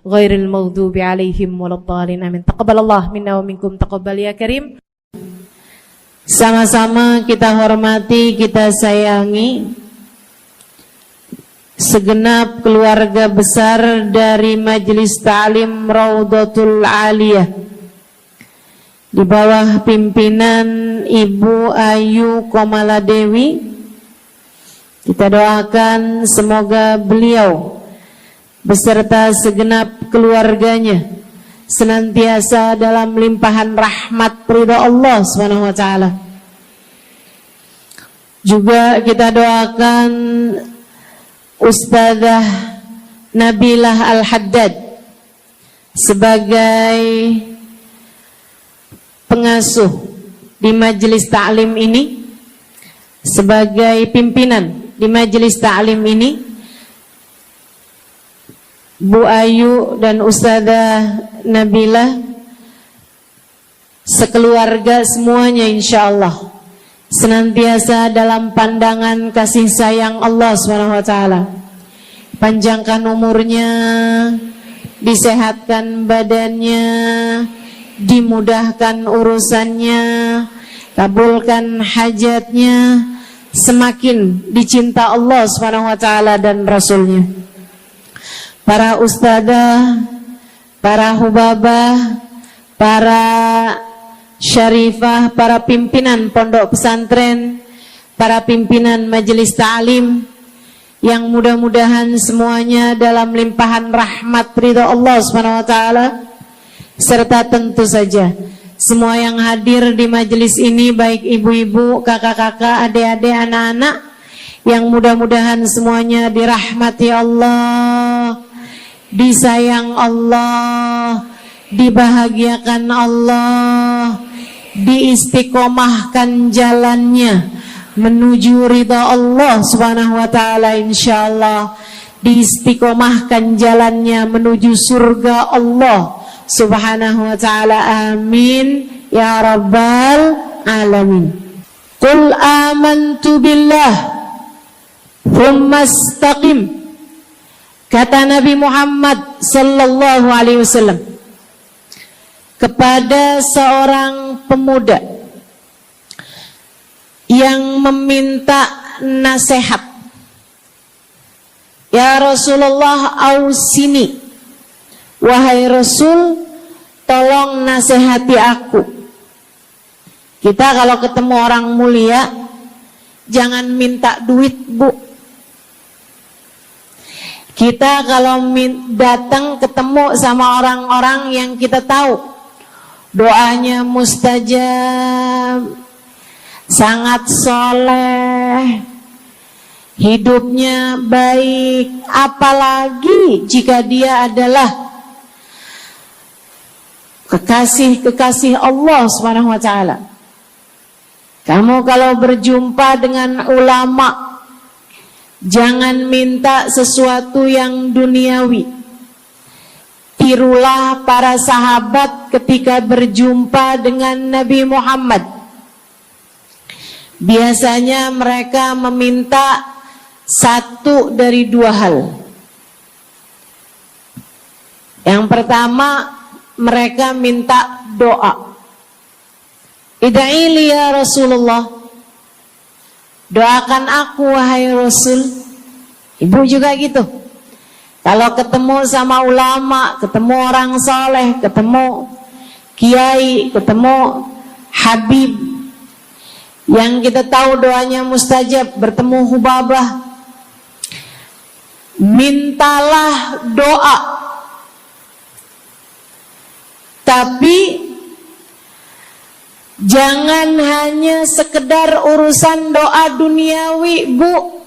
ghairil maghdubi 'alaihim waladdallin. Amin. Taqabbalallah minna wa minkum, taqabbal ya karim. Sama-sama kita hormati, kita sayangi segenap keluarga besar dari Majelis Ta'lim Raudhatul Aliyah di bawah pimpinan Ibu Ayu Komaladewi Kita doakan semoga beliau beserta segenap keluarganya senantiasa dalam limpahan rahmat ridha Allah Subhanahu wa taala. Juga kita doakan Ustazah Nabilah Al-Haddad sebagai pengasuh di majelis ta'lim ini, sebagai pimpinan di majelis ta'lim ini, Bu Ayu dan Ustazah Nabilah sekeluarga semuanya insyaallah senantiasa dalam pandangan kasih sayang Allah SWT. Panjangkan umurnya, disehatkan badannya, dimudahkan urusannya, kabulkan hajatnya, semakin dicinta Allah SWT dan Rasulnya. Para ustadzah, para hubabah, para syarifah, para pimpinan pondok pesantren, para pimpinan majelis ta'lim, yang mudah-mudahan semuanya dalam limpahan rahmat ridha Allah SWT, serta tentu saja semua yang hadir di majelis ini, baik ibu-ibu, kakak-kakak, adik-adik, anak-anak, yang mudah-mudahan semuanya dirahmati Allah, disayang Allah, dibahagiakan Allah, diistiqomahkan jalannya menuju ridha Allah Subhanahu wa taala, insyaallah diistiqomahkan jalannya menuju surga Allah Subhanahu wa taala. Amin ya rabbal alamin. Qul amantu billah thumma istaqim, kata Nabi Muhammad sallallahu alaihi wasallam kepada seorang pemuda yang meminta nasihat. Ya Rasulullah, ausini, wahai Rasul, tolong nasihati aku. Kita kalau ketemu orang mulia jangan minta duit, Bu. Kita kalau datang ketemu sama orang-orang yang kita tahu doanya mustajab, sangat soleh, hidupnya baik, apalagi jika dia adalah kekasih Allah Subhanahu wa taala. Kamu kalau berjumpa dengan ulama, jangan minta sesuatu yang duniawi. Tirulah para sahabat ketika berjumpa dengan Nabi Muhammad. Biasanya mereka meminta satu dari dua hal. Yang pertama, mereka minta doa. Ida'ili ya Rasulullah, doakan aku wahai Rasul. Ibu juga gitu. Kalau ketemu sama ulama, ketemu orang soleh, ketemu kiai, ketemu habib yang kita tahu doanya mustajab, bertemu hubabah, mintalah doa. Tapi jangan hanya sekedar urusan doa duniawi, Bu.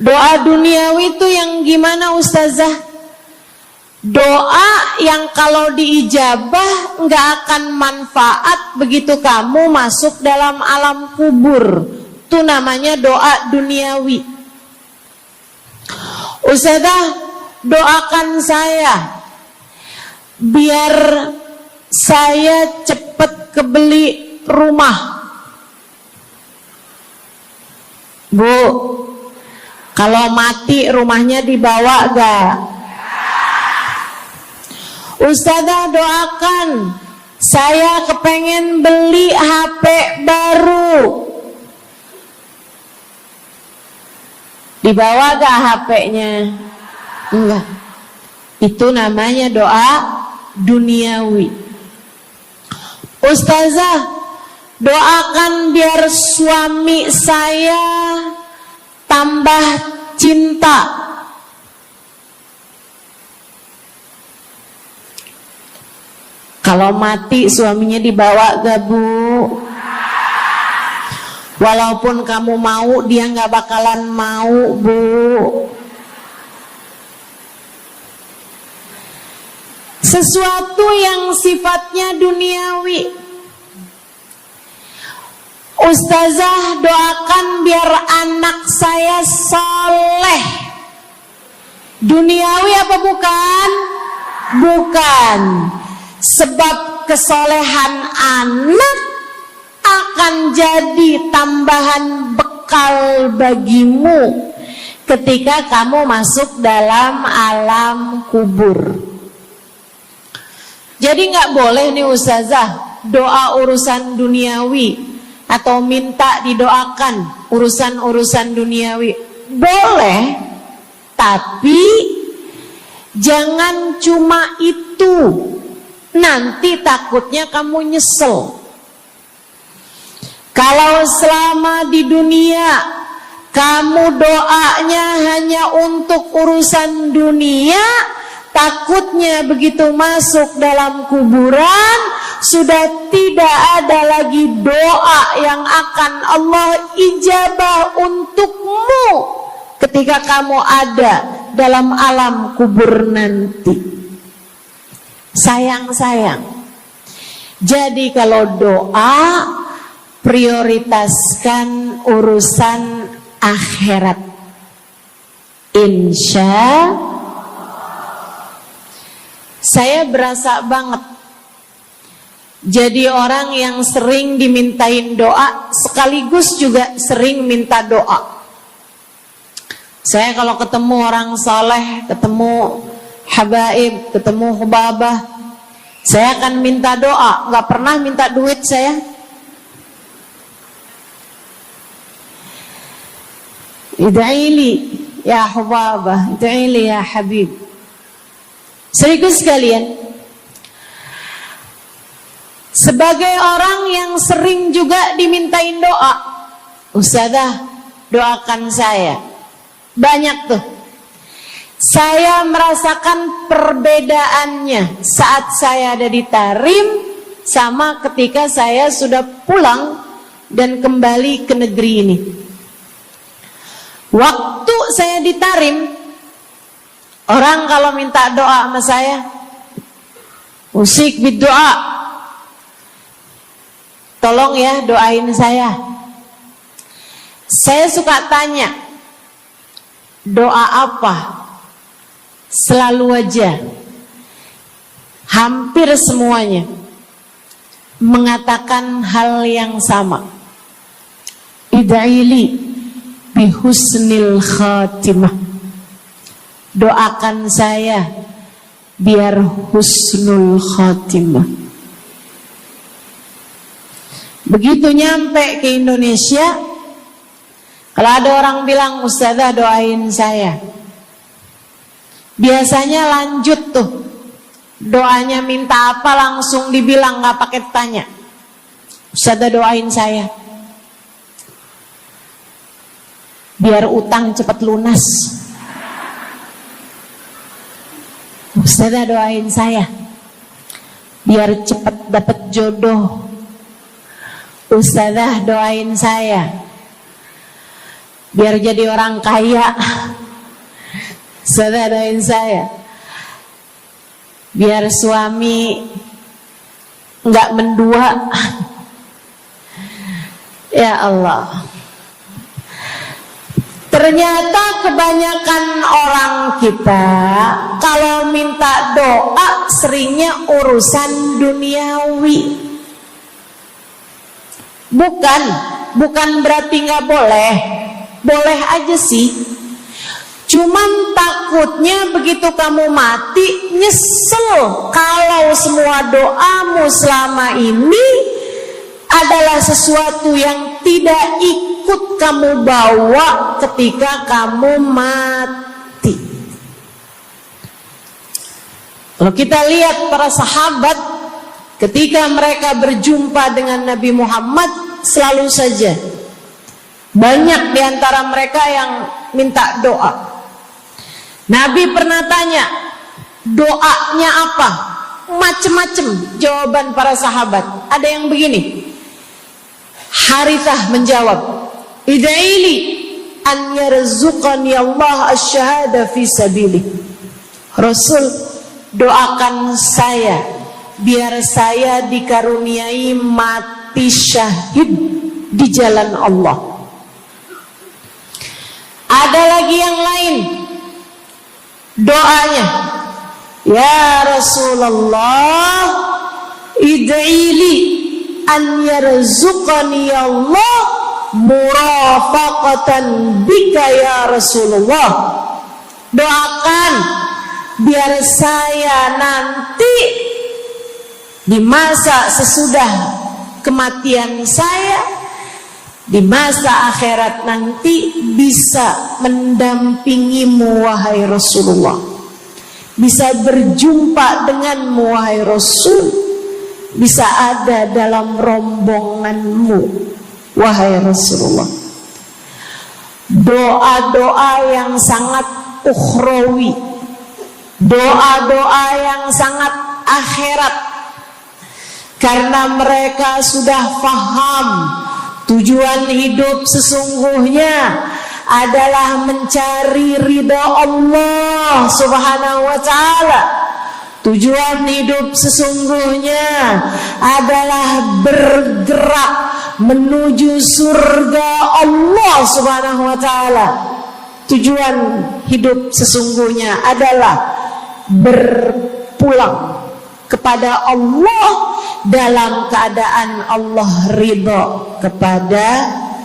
Doa duniawi itu yang gimana, Ustazah? Doa yang kalau diijabah nggak akan manfaat begitu kamu masuk dalam alam kubur. Itu namanya doa duniawi. Ustazah, doakan saya biar saya cepat kebeli rumah. Bu, kalau mati rumahnya dibawa gak? Ustazah, doakan saya kepengen beli HP baru. Dibawa gak HP-nya? Enggak. Itu namanya doa duniawi. Ustazah, Doakan biar suami saya tambah cinta. Kalau mati suaminya dibawa gak Bu? Walaupun kamu mau, dia gak bakalan mau Bu. Sesuatu yang sifatnya duniawi. Ustazah, doakan biar anak saya soleh. Duniawi apa bukan? Bukan. Sebab kesolehan anak akan jadi tambahan bekal bagimu ketika kamu masuk dalam alam kubur. Jadi nggak boleh nih ustazah doa urusan duniawi atau minta didoakan urusan-urusan duniawi. Boleh, tapi jangan cuma itu. Nanti takutnya kamu nyesel. Kalau selama di dunia kamu doanya hanya untuk urusan dunia, takutnya begitu masuk dalam kuburan sudah tidak ada lagi doa yang akan Allah ijabah untukmu ketika kamu ada dalam alam kubur nanti. Sayang-sayang. Jadi kalau doa, prioritaskan urusan akhirat. Insya saya berasa banget jadi orang yang sering dimintain doa sekaligus juga sering minta doa. Saya kalau ketemu orang soleh, ketemu habaib, ketemu hubabah, saya akan minta doa, nggak pernah minta duit saya. Ida'ili ya hubabah, ida'ili ya habib. Serius sekalian, sebagai orang yang sering juga dimintain doa, ustazah doakan saya. Banyak tuh. Saya merasakan perbedaannya saat saya ada di Tarim sama ketika saya sudah pulang dan kembali ke negeri ini. Waktu saya di Tarim, orang kalau minta doa sama saya, usik berdoa, tolong ya doain saya. Saya suka tanya, doa apa? Selalu aja, hampir semuanya mengatakan hal yang sama. Ida'ili bihusnil khatimah. Doakan saya biar husnul khatimah. Begitu nyampe ke Indonesia, kalau ada orang bilang ustazah doain saya, biasanya lanjut tuh doanya, minta apa langsung dibilang, nggak pakai tanya. Ustazah doain saya biar utang cepat lunas. Ustazah doain saya biar cepat dapat jodoh. Ustazah doain saya biar jadi orang kaya. Ustazah doain saya biar suami nggak mendua. Ya Allah, ternyata kebanyakan orang kita kalau minta doa seringnya urusan duniawi. Bukan berarti nggak boleh, boleh aja sih. Cuman takutnya begitu kamu mati nyesel kalau semua doamu selama ini adalah sesuatu yang tidak ikut kamu bawa ketika kamu mati. Kalau kita lihat para sahabat ketika mereka berjumpa dengan Nabi Muhammad, selalu saja banyak di antara mereka yang minta doa. Nabi pernah tanya, doanya apa? Macem-macem jawaban para sahabat. Ada yang begini, Harithah menjawab, ida'ili an yarzuqani Allah asyhada fi sabilih. Rasul, doakan saya biar saya dikaruniai mati syahid di jalan Allah. Ada lagi yang lain doanya, ya Rasulullah, id'ili an yarzuqani Allah murafaqatan bika ya Rasulullah. Doakan biar saya nanti di masa sesudah kematian saya, di masa akhirat nanti bisa mendampingimu wahai Rasulullah, bisa berjumpa denganmu wahai Rasul, bisa ada dalam rombonganmu wahai Rasulullah. Doa-doa yang sangat ukhrawi, doa-doa yang sangat akhirat, karena mereka sudah faham tujuan hidup sesungguhnya adalah mencari ridha Allah Subhanahu wa ta'ala. Tujuan hidup sesungguhnya adalah bergerak menuju surga Allah Subhanahu wa ta'ala. Tujuan hidup sesungguhnya adalah berpulang kepada Allah dalam keadaan Allah ridha kepada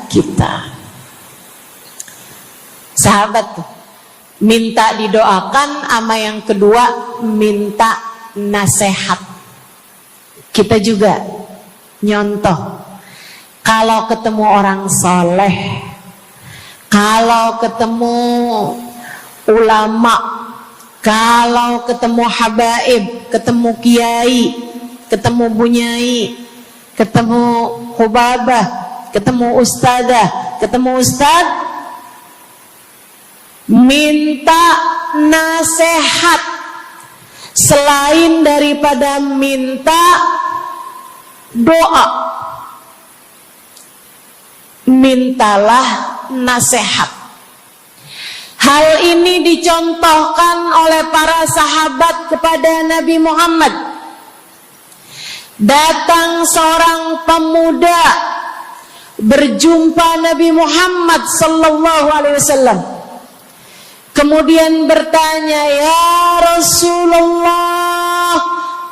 kita. Sahabat tuh minta didoakan, sama yang kedua minta nasihat. Kita juga nyontoh, kalau ketemu orang soleh, kalau ketemu ulama, kalau ketemu habaib, ketemu kiai, ketemu bunyai, ketemu hubabah, ketemu ustadzah, ketemu ustadz, minta nasihat. Selain daripada minta doa, mintalah nasihat. Hal ini dicontohkan oleh para sahabat kepada Nabi Muhammad. Datang seorang pemuda berjumpa Nabi Muhammad sallallahu alaihi wasallam. Kemudian bertanya, ya Rasulullah,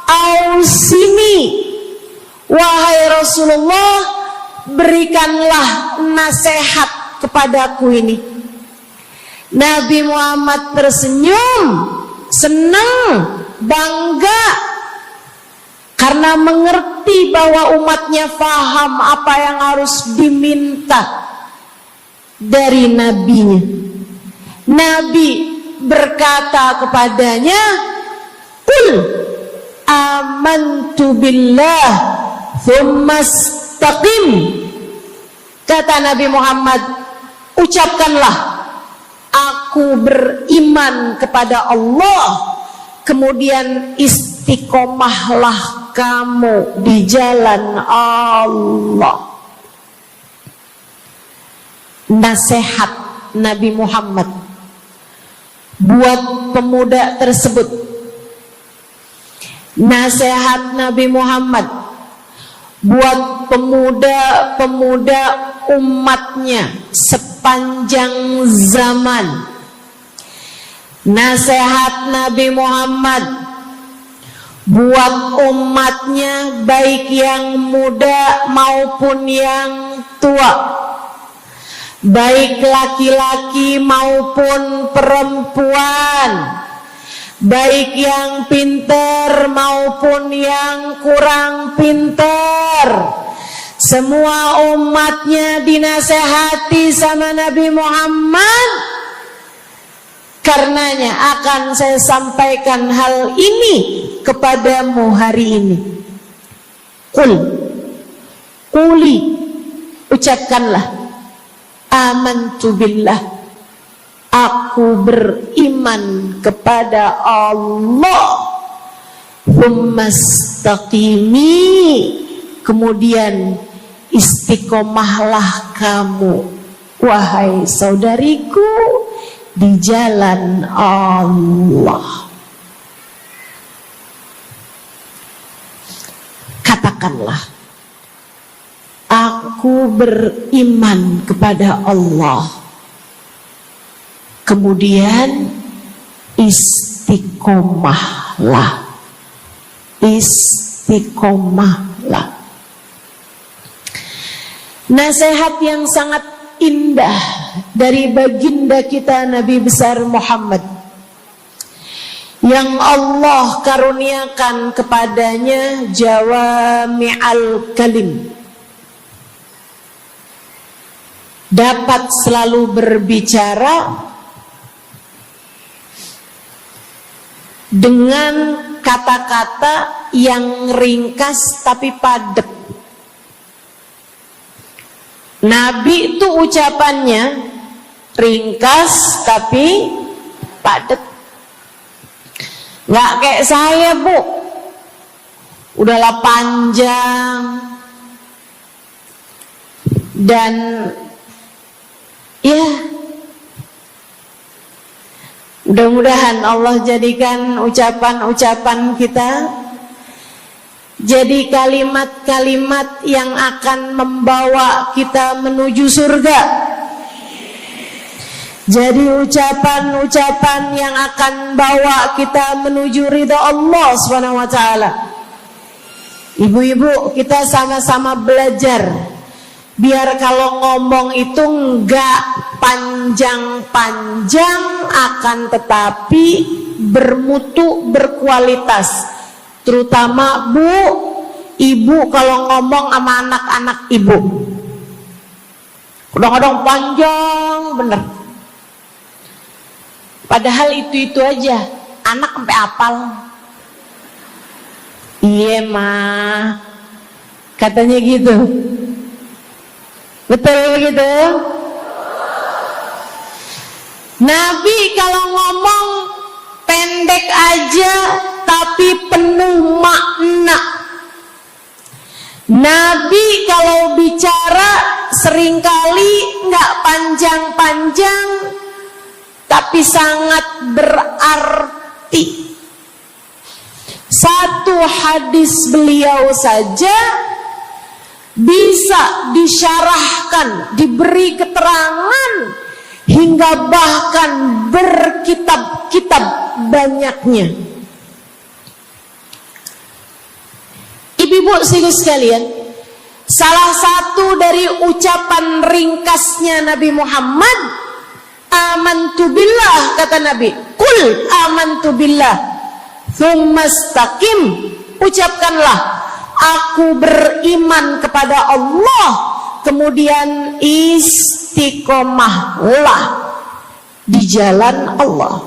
ausini, wahai Rasulullah, berikanlah nasihat kepadaku ini. Nabi Muhammad tersenyum, senang, bangga, karena mengerti bahwa umatnya faham apa yang harus diminta dari nabinya. Nabi berkata kepadanya, qul amantu billah thumma istaqim. Kata Nabi Muhammad, ucapkanlah, aku beriman kepada Allah, kemudian istiqomahlah kamu di jalan Allah. Nasihat Nabi Muhammad buat pemuda tersebut, nasihat Nabi Muhammad buat pemuda-pemuda umatnya sepanjang zaman, nasihat Nabi Muhammad buat umatnya baik yang muda maupun yang tua, baik laki-laki maupun perempuan, baik yang pintar maupun yang kurang pintar. Semua umatnya dinasehati sama Nabi Muhammad. Karenanya akan saya sampaikan hal ini kepadamu hari ini. Quli, ucapkanlah, amantu billah, aku beriman kepada Allah. Tsumastaqimi, kemudian istiqomahlah kamu, wahai saudariku, di jalan Allah. Katakanlah, aku beriman kepada Allah. Kemudian istiqomahlah. Istiqomahlah. Nasihat yang sangat indah dari baginda kita Nabi besar Muhammad, yang Allah karuniakan kepadanya jawami'al kalim, dapat selalu berbicara dengan kata-kata yang ringkas tapi padat. Nabi itu ucapannya ringkas tapi padat. Nggak kayak saya, Bu, udahlah panjang. Dan ya, mudah-mudahan Allah jadikan ucapan-ucapan kita jadi kalimat-kalimat yang akan membawa kita menuju surga. Jadi ucapan-ucapan yang akan bawa kita menuju ridha Allah SWT. Ibu-ibu, kita sama-sama belajar, biar kalau ngomong itu enggak panjang-panjang, akan tetapi bermutu, berkualitas. Terutama Bu, ibu kalau ngomong sama anak-anak ibu, kadang-kadang panjang bener. Padahal itu aja, anak sampai hafal. Iya mah, katanya gitu. Betul gitu? Nabi kalau ngomong pendek aja tapi penuh makna. Nabi kalau bicara seringkali nggak panjang-panjang tapi sangat berarti. Satu hadis beliau saja bisa disyarahkan, diberi keterangan, hingga bahkan berkitab-kitab banyaknya. Ibu-ibu sekalian, salah satu dari ucapan ringkasnya Nabi Muhammad, amantu billah, kata Nabi, qul amantu billah, tsumastaqim, ucapkanlah, aku beriman kepada Allah, kemudian istiqomahlah di jalan Allah.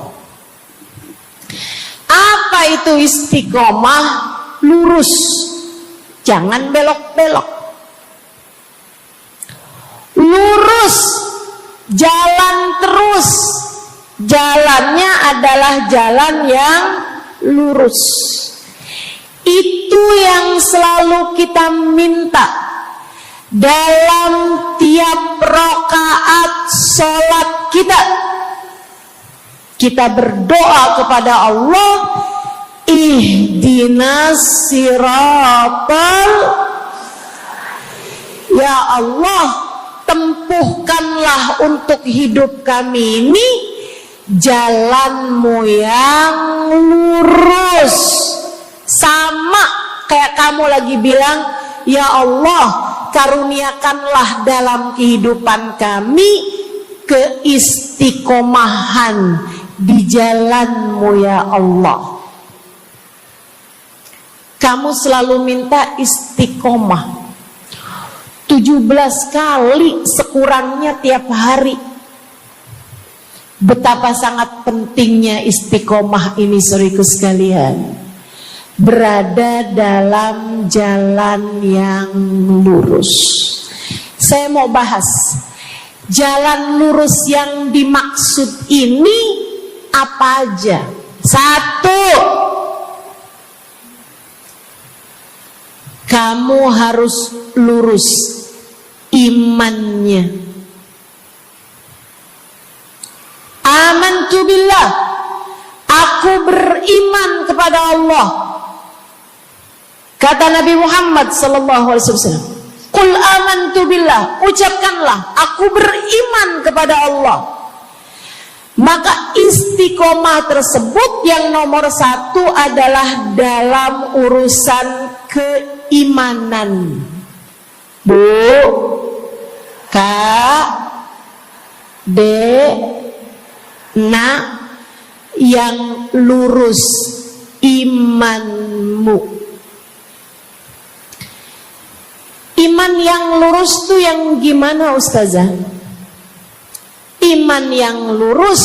Apa itu istiqomah? Lurus, jangan belok-belok. Lurus, jalan terus. Jalannya adalah jalan yang lurus. Itu yang selalu kita minta dalam tiap rakaat sholat kita. Kita berdoa kepada Allah, ihdinas siratal, ya Allah, tempuhkanlah untuk hidup kami ini jalanmu yang lurus. Sama kayak kamu lagi bilang, ya Allah, karuniakanlah dalam kehidupan kami keistiqomahan di jalanmu ya Allah. Kamu selalu minta istiqomah 17 kali sekurangnya tiap hari. Betapa sangat pentingnya istiqomah ini, saudaraku sekalian. berada dalam jalan yang lurus. Saya mau bahas jalan lurus yang dimaksud ini apa aja. Satu, kamu harus lurus imannya. Amantu billah, aku beriman kepada Allah. Kata Nabi Muhammad sallallahu alaihi wasallam, "Qul amantu billah," ucapkanlah, aku beriman kepada Allah. Maka istiqomah tersebut yang nomor satu adalah dalam urusan keimanan. Bu, Kak, Dek, Nak, yang lurus imanmu. Iman yang lurus tuh yang gimana, Ustazah? Iman yang lurus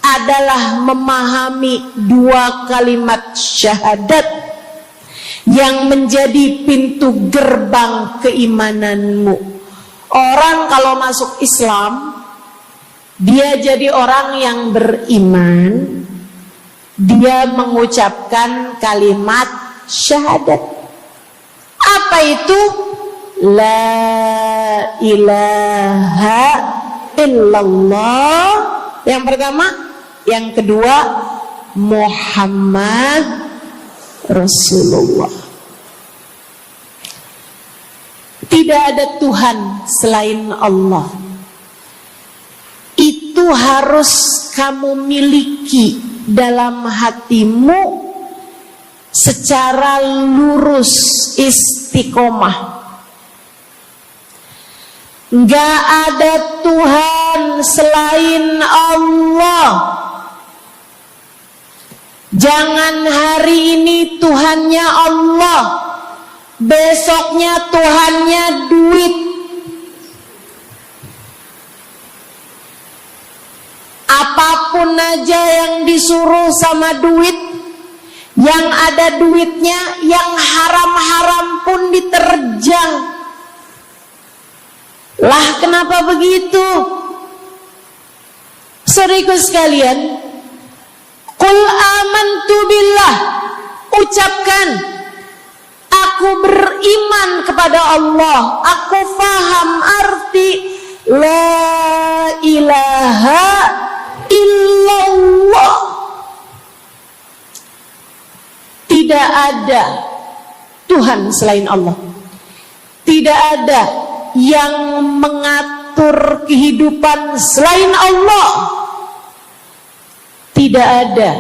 adalah memahami dua kalimat syahadat yang menjadi pintu gerbang keimananmu. Orang kalau masuk Islam, dia jadi orang yang beriman, dia mengucapkan kalimat syahadat. Apa itu? La ilaha illallah. Yang pertama. Yang kedua, Muhammad Rasulullah. Tidak ada Tuhan selain Allah. Itu harus kamu miliki dalam hatimu secara lurus, istiqomah. Gak ada Tuhan selain Allah. Jangan hari ini Tuhannya Allah, besoknya Tuhannya duit. Apapun aja yang disuruh sama duit, yang ada duitnya, yang haram-haram pun diterjang. Lah kenapa begitu? Saudaraku sekalian, qul amantu billah, ucapkan, aku beriman kepada Allah. Aku faham arti la ilaha illallah. Tidak ada Tuhan selain Allah. Tidak ada yang mengatur kehidupan selain Allah. Tidak ada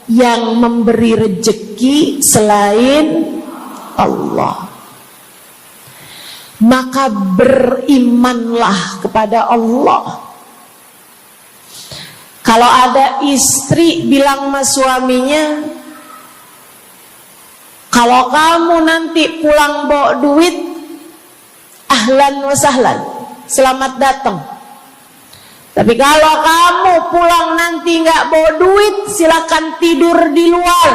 yang memberi rezeki selain Allah. Maka berimanlah kepada Allah. Kalau ada istri bilang sama suaminya, kalau kamu nanti pulang bawa duit, ahlan wa sahlan, selamat datang. Tapi kalau kamu pulang nanti nggak bawa duit, silakan tidur di luar.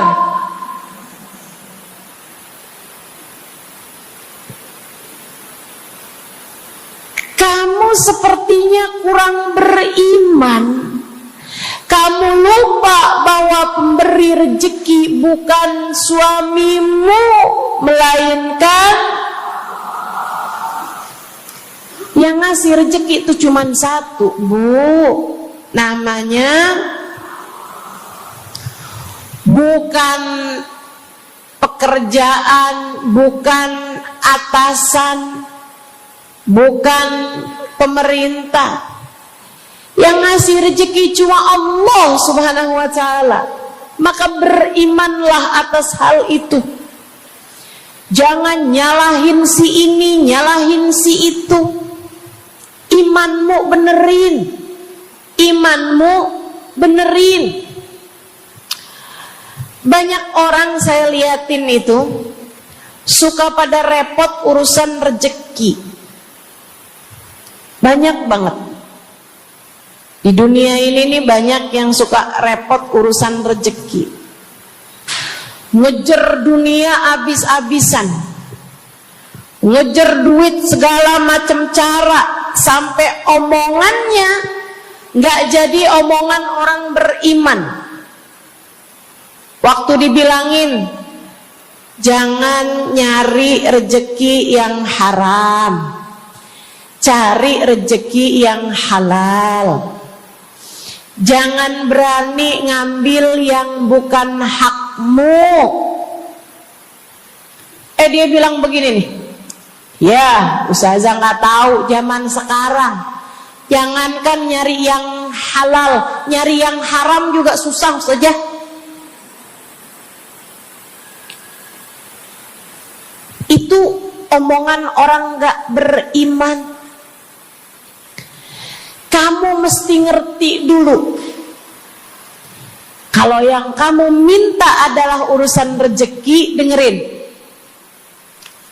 Kamu sepertinya kurang beriman. Kamu lupa bahwa pemberi rezeki bukan suamimu, melainkan yang ngasih rezeki itu cuma satu, Bu. Namanya bukan pekerjaan, bukan atasan, bukan pemerintah. Yang ngasih rezeki cuma Allah Subhanahu wa ta'ala. Maka berimanlah atas hal itu. Jangan nyalahin si ini, nyalahin si itu. Imanmu benerin. Imanmu benerin. Banyak orang saya liatin itu suka pada repot urusan rezeki. Banyak banget. Di dunia ini nih banyak yang suka repot urusan rezeki. ngejar dunia abis-abisan, ngejar duit segala macam cara, sampai omongannya nggak jadi omongan orang beriman. Waktu dibilangin jangan nyari rejeki yang haram, cari rejeki yang halal. Jangan berani ngambil yang bukan hakmu. Dia bilang begini nih, ya ustazah nggak tahu zaman sekarang, jangankan nyari yang halal, nyari yang haram juga susah saja. Itu omongan orang nggak beriman. Kamu mesti ngerti dulu, kalau yang kamu minta adalah urusan rezeki, dengerin.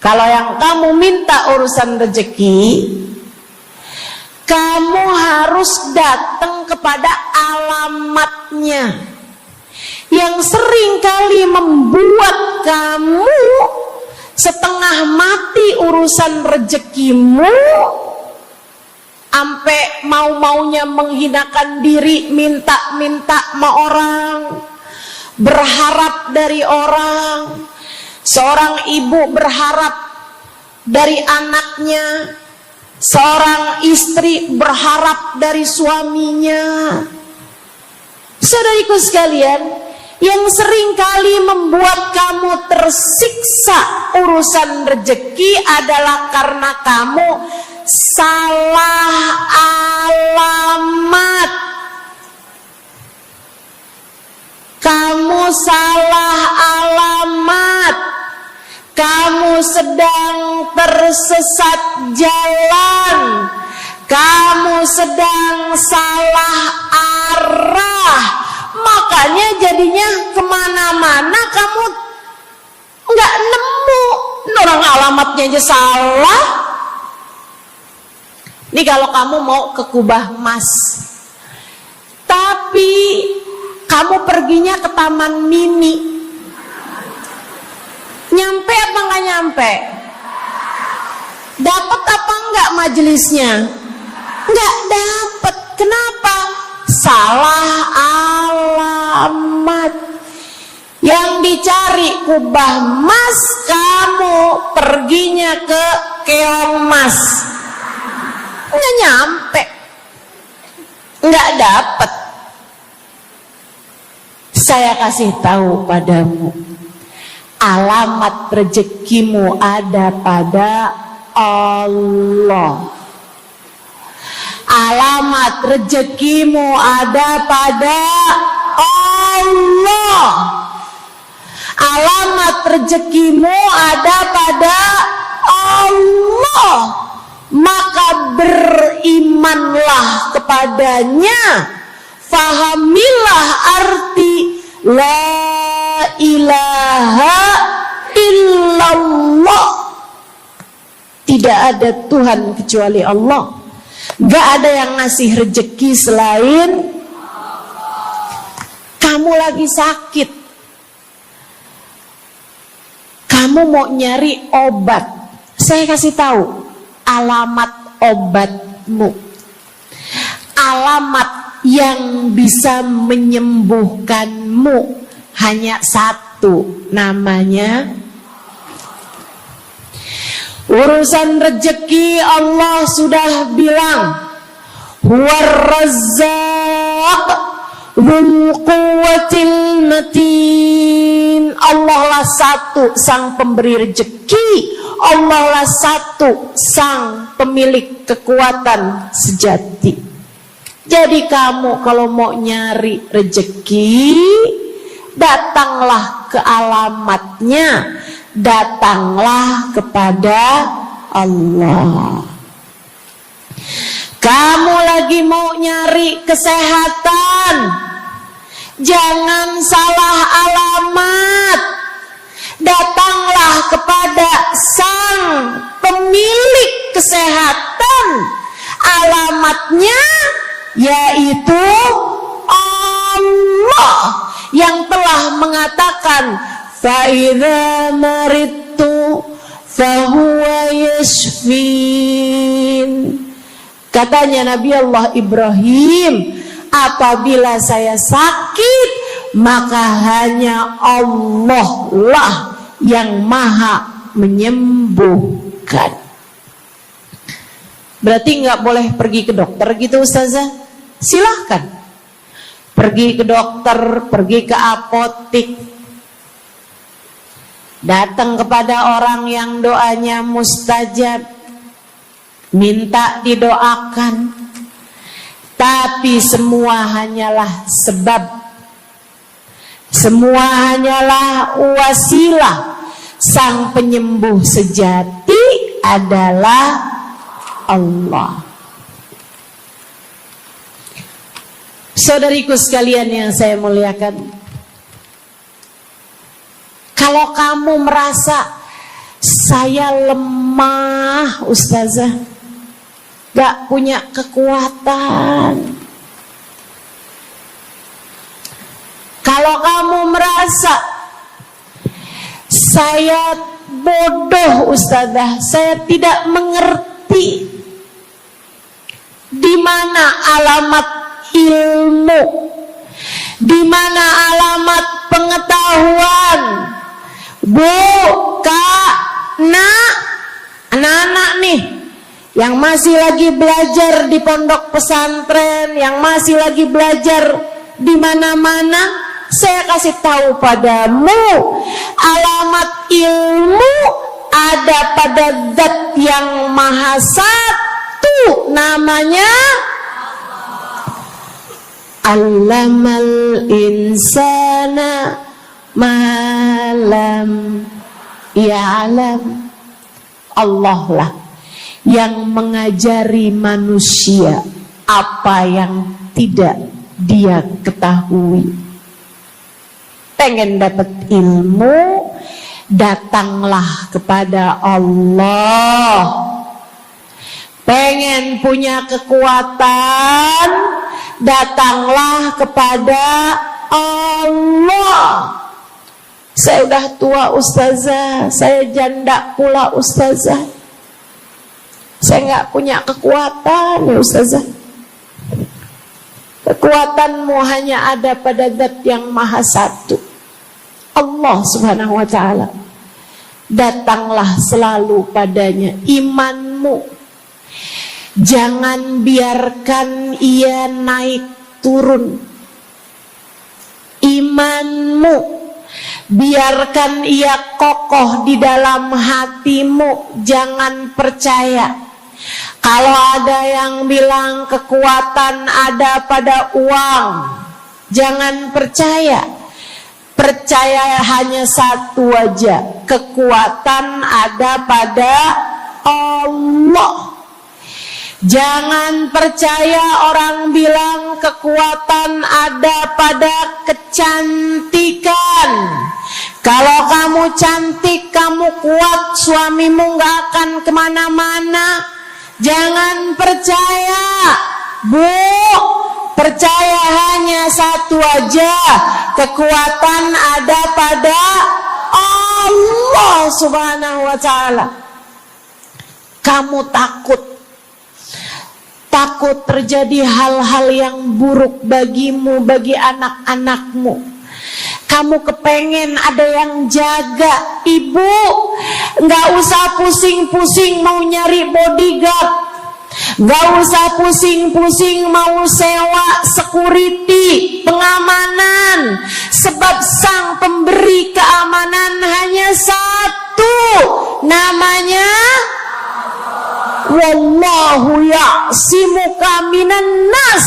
Kalau yang kamu minta urusan rezeki, kamu harus datang kepada alamatnya, yang sering kali membuat kamu setengah mati urusan rezekimu, sampai mau-maunya menghinakan diri, minta-minta sama orang, berharap dari orang. Seorang ibu berharap dari anaknya, seorang istri berharap dari suaminya. Saudariku sekalian, yang sering kali membuat kamu tersiksa urusan rezeki adalah karena kamu salah alamat. Kamu salah alamat. Kamu sedang tersesat jalan. Kamu sedang salah arah. Makanya jadinya kemana-mana kamu nggak nemu. Orang alamatnya aja salah. Ini kalau kamu mau ke Kubah Mas, tapi kamu perginya ke Taman Mini, nyampe apa nggak nyampe? Dapat apa enggak majelisnya? Nggak dapat. Kenapa? Salah alamat. Yang dicari Kubah Mas, kamu perginya ke Keong Mas. Nggak nyampe, nggak dapat. Saya kasih tahu padamu, alamat rezekimu ada pada Allah. Alamat rezekimu ada pada Allah. Alamat rezekimu ada pada Allah. Maka berimanlah kepadanya, fahamilah arti la ilaha illallah. Tidak ada Tuhan kecuali Allah. Gak ada yang ngasih rezeki selain kamu. Lagi sakit, kamu mau nyari obat, saya kasih tahu alamat obatmu. Alamat yang bisa menyembuhkanmu hanya satu, namanya urusan rezeki. Allah sudah bilang, huwar razzaq dzul quwwatil matin. Allah lah satu sang pemberi rezeki. Allah lah satu sang pemilik kekuatan sejati. Jadi kamu kalau mau nyari rezeki, datanglah ke alamatnya, datanglah kepada Allah. Kamu lagi mau nyari kesehatan, jangan salah alamat. Datanglah kepada sang pemilik kesehatan. Alamatnya yaitu Allah yang telah mengatakan, fa idza maridtu fa huwa yashfin. Katanya Nabi Allah Ibrahim, apabila saya sakit, maka hanya Allah lah yang maha menyembuhkan. Berarti nggak boleh pergi ke dokter gitu Ustazah? Silahkan pergi ke dokter, pergi ke apotik, datang kepada orang yang doanya mustajab, minta didoakan. Tapi semua hanyalah sebab, semua hanyalah wasilah. Sang penyembuh sejati adalah Allah. Saudariku sekalian yang saya muliakan, kalau kamu merasa saya lemah Ustazah, gak punya kekuatan, kalau kamu merasa saya bodoh Ustazah, saya tidak mengerti di mana alamat ilmu, di mana alamat pengetahuan. Bu, Kak, Nak, anak-anak nih yang masih lagi belajar di pondok pesantren, yang masih lagi belajar di mana-mana, saya kasih tahu padamu, alamat ilmu ada pada Zat yang Maha Satu, namanya Allamal insana malam ya'lam. Allah lah yang mengajari manusia apa yang tidak dia ketahui. Pengen dapat ilmu, datanglah kepada Allah. Pengen punya kekuatan, datanglah kepada Allah. Saya udah tua Ustazah, saya janda pula Ustazah, saya nggak punya kekuatan ya Ustazah. Kekuatanmu hanya ada pada Zat yang Maha Satu, Allah Subhanahu wa Ta'ala. Datanglah selalu padanya. Imanmu jangan biarkan ia naik turun. Imanmu biarkan ia kokoh di dalam hatimu. Jangan percaya kalau ada yang bilang kekuatan ada pada uang. Jangan percaya. Percaya hanya satu aja, kekuatan ada pada Allah. Jangan percaya orang bilang kekuatan ada pada kecantikan. Kalau kamu cantik, kamu kuat, suamimu gak akan kemana-mana. Jangan percaya, Bu. Percaya hanya satu aja, kekuatan ada pada Allah Subhanahu wa Ta'ala. Kamu takut terjadi hal-hal yang buruk bagimu, bagi anak-anakmu. Kamu kepengen ada yang jaga. Ibu, gak usah pusing-pusing mau nyari bodyguard, gak usah pusing-pusing mau sewa security, pengamanan. Sebab sang pemberi keamanan hanya satu, namanya Wallahu ya'simuka minan nas.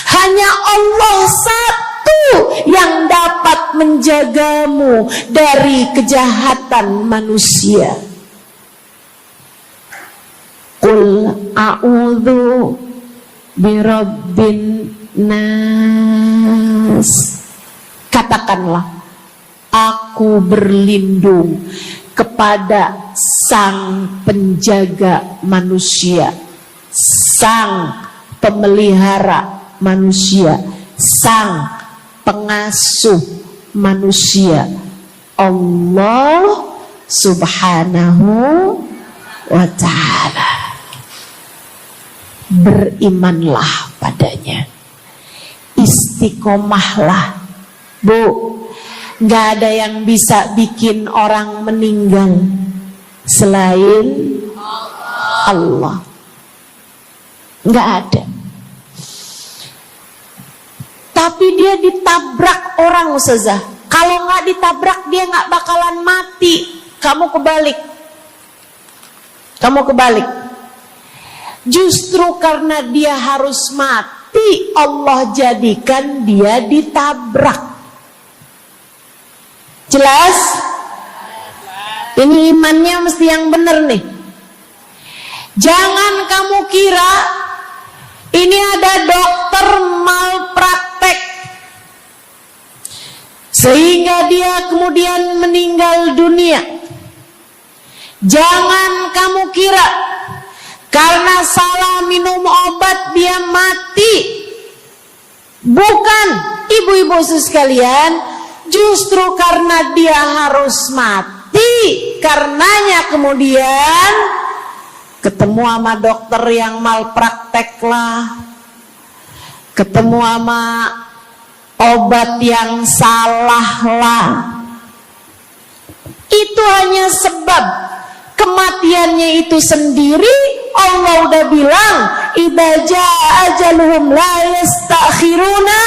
Hanya Allah satu yang dapat menjagamu dari kejahatan manusia. Qul a'udzu birabbin nas. Katakanlah, aku berlindung kepada sang penjaga manusia, sang pemelihara manusia, sang pengasuh manusia, Allah Subhanahu wa ta'ala. Berimanlah padanya, istiqomahlah. Bu, gak ada yang bisa bikin orang meninggal selain Allah. Gak ada. Tapi dia ditabrak orang, Ustazah. Kalau gak ditabrak dia gak bakalan mati. Kamu kebalik. Justru karena dia harus mati, Allah jadikan dia ditabrak. Jelas? Ini imannya mesti yang benar nih. Jangan kamu kira ini ada dokter malpraktek sehingga dia kemudian meninggal dunia. Jangan kamu kira karena salah minum obat dia mati. Bukan, ibu-ibu sekalian, justru karena dia harus mati, karenanya kemudian ketemu sama dokter yang malpraktek lah, ketemu sama obat yang salah lah. Itu hanya sebab kematiannya itu sendiri. Allah udah bilang, idza jaa ajaluhum la yastakhiruna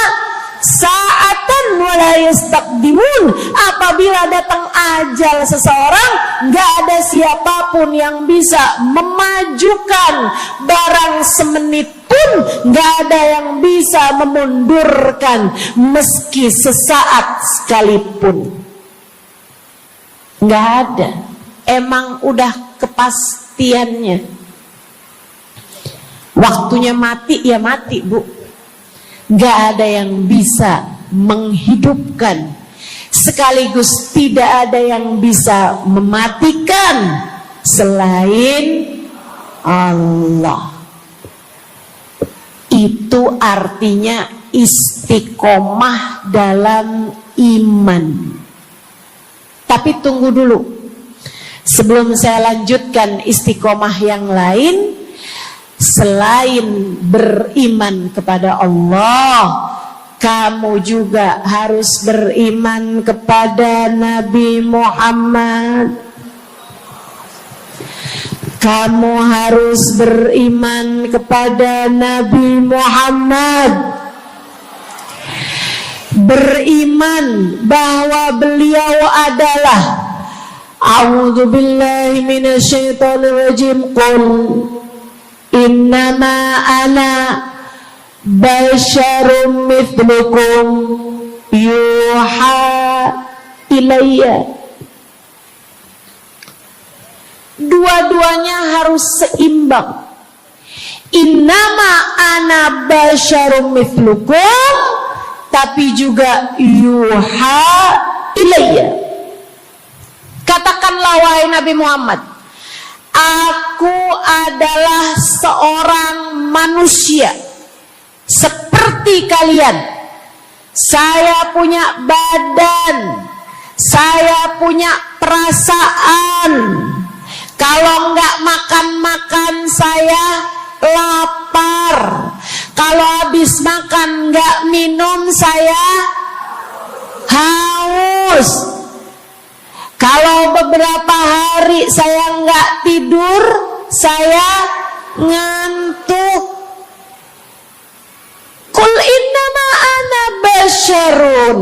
sa'atan wa la yastaqdimun. Apabila datang ajal seseorang, gak ada siapapun yang bisa memajukan barang semenit pun, gak ada yang bisa memundurkan meski sesaat sekalipun. Gak ada. Emang udah kepastiannya. Waktunya mati, ya mati, Bu. Gak ada yang bisa menghidupkan, sekaligus tidak ada yang bisa mematikan selain Allah. Itu artinya istiqomah dalam iman. Tapi tunggu dulu, sebelum saya lanjutkan istiqomah yang lain. Selain beriman kepada Allah, kamu juga harus beriman kepada Nabi Muhammad. Kamu harus beriman kepada Nabi Muhammad. Beriman bahwa beliau adalah, a'udzubillahi minasyaitonirrajim, qul innama ana basyarum mithlukum yuha ilayya. Dua-duanya harus seimbang. Innama ana basyarum mithlukum, tapi juga yuha ilayya. Katakanlah wahai Nabi Muhammad, aku adalah seorang manusia seperti kalian. Saya punya badan, saya punya perasaan. Kalau nggak makan-makan saya lapar. Kalau habis makan nggak minum saya haus. Kalau beberapa hari saya nggak tidur, saya ngantuk. Qul innama ana basyarun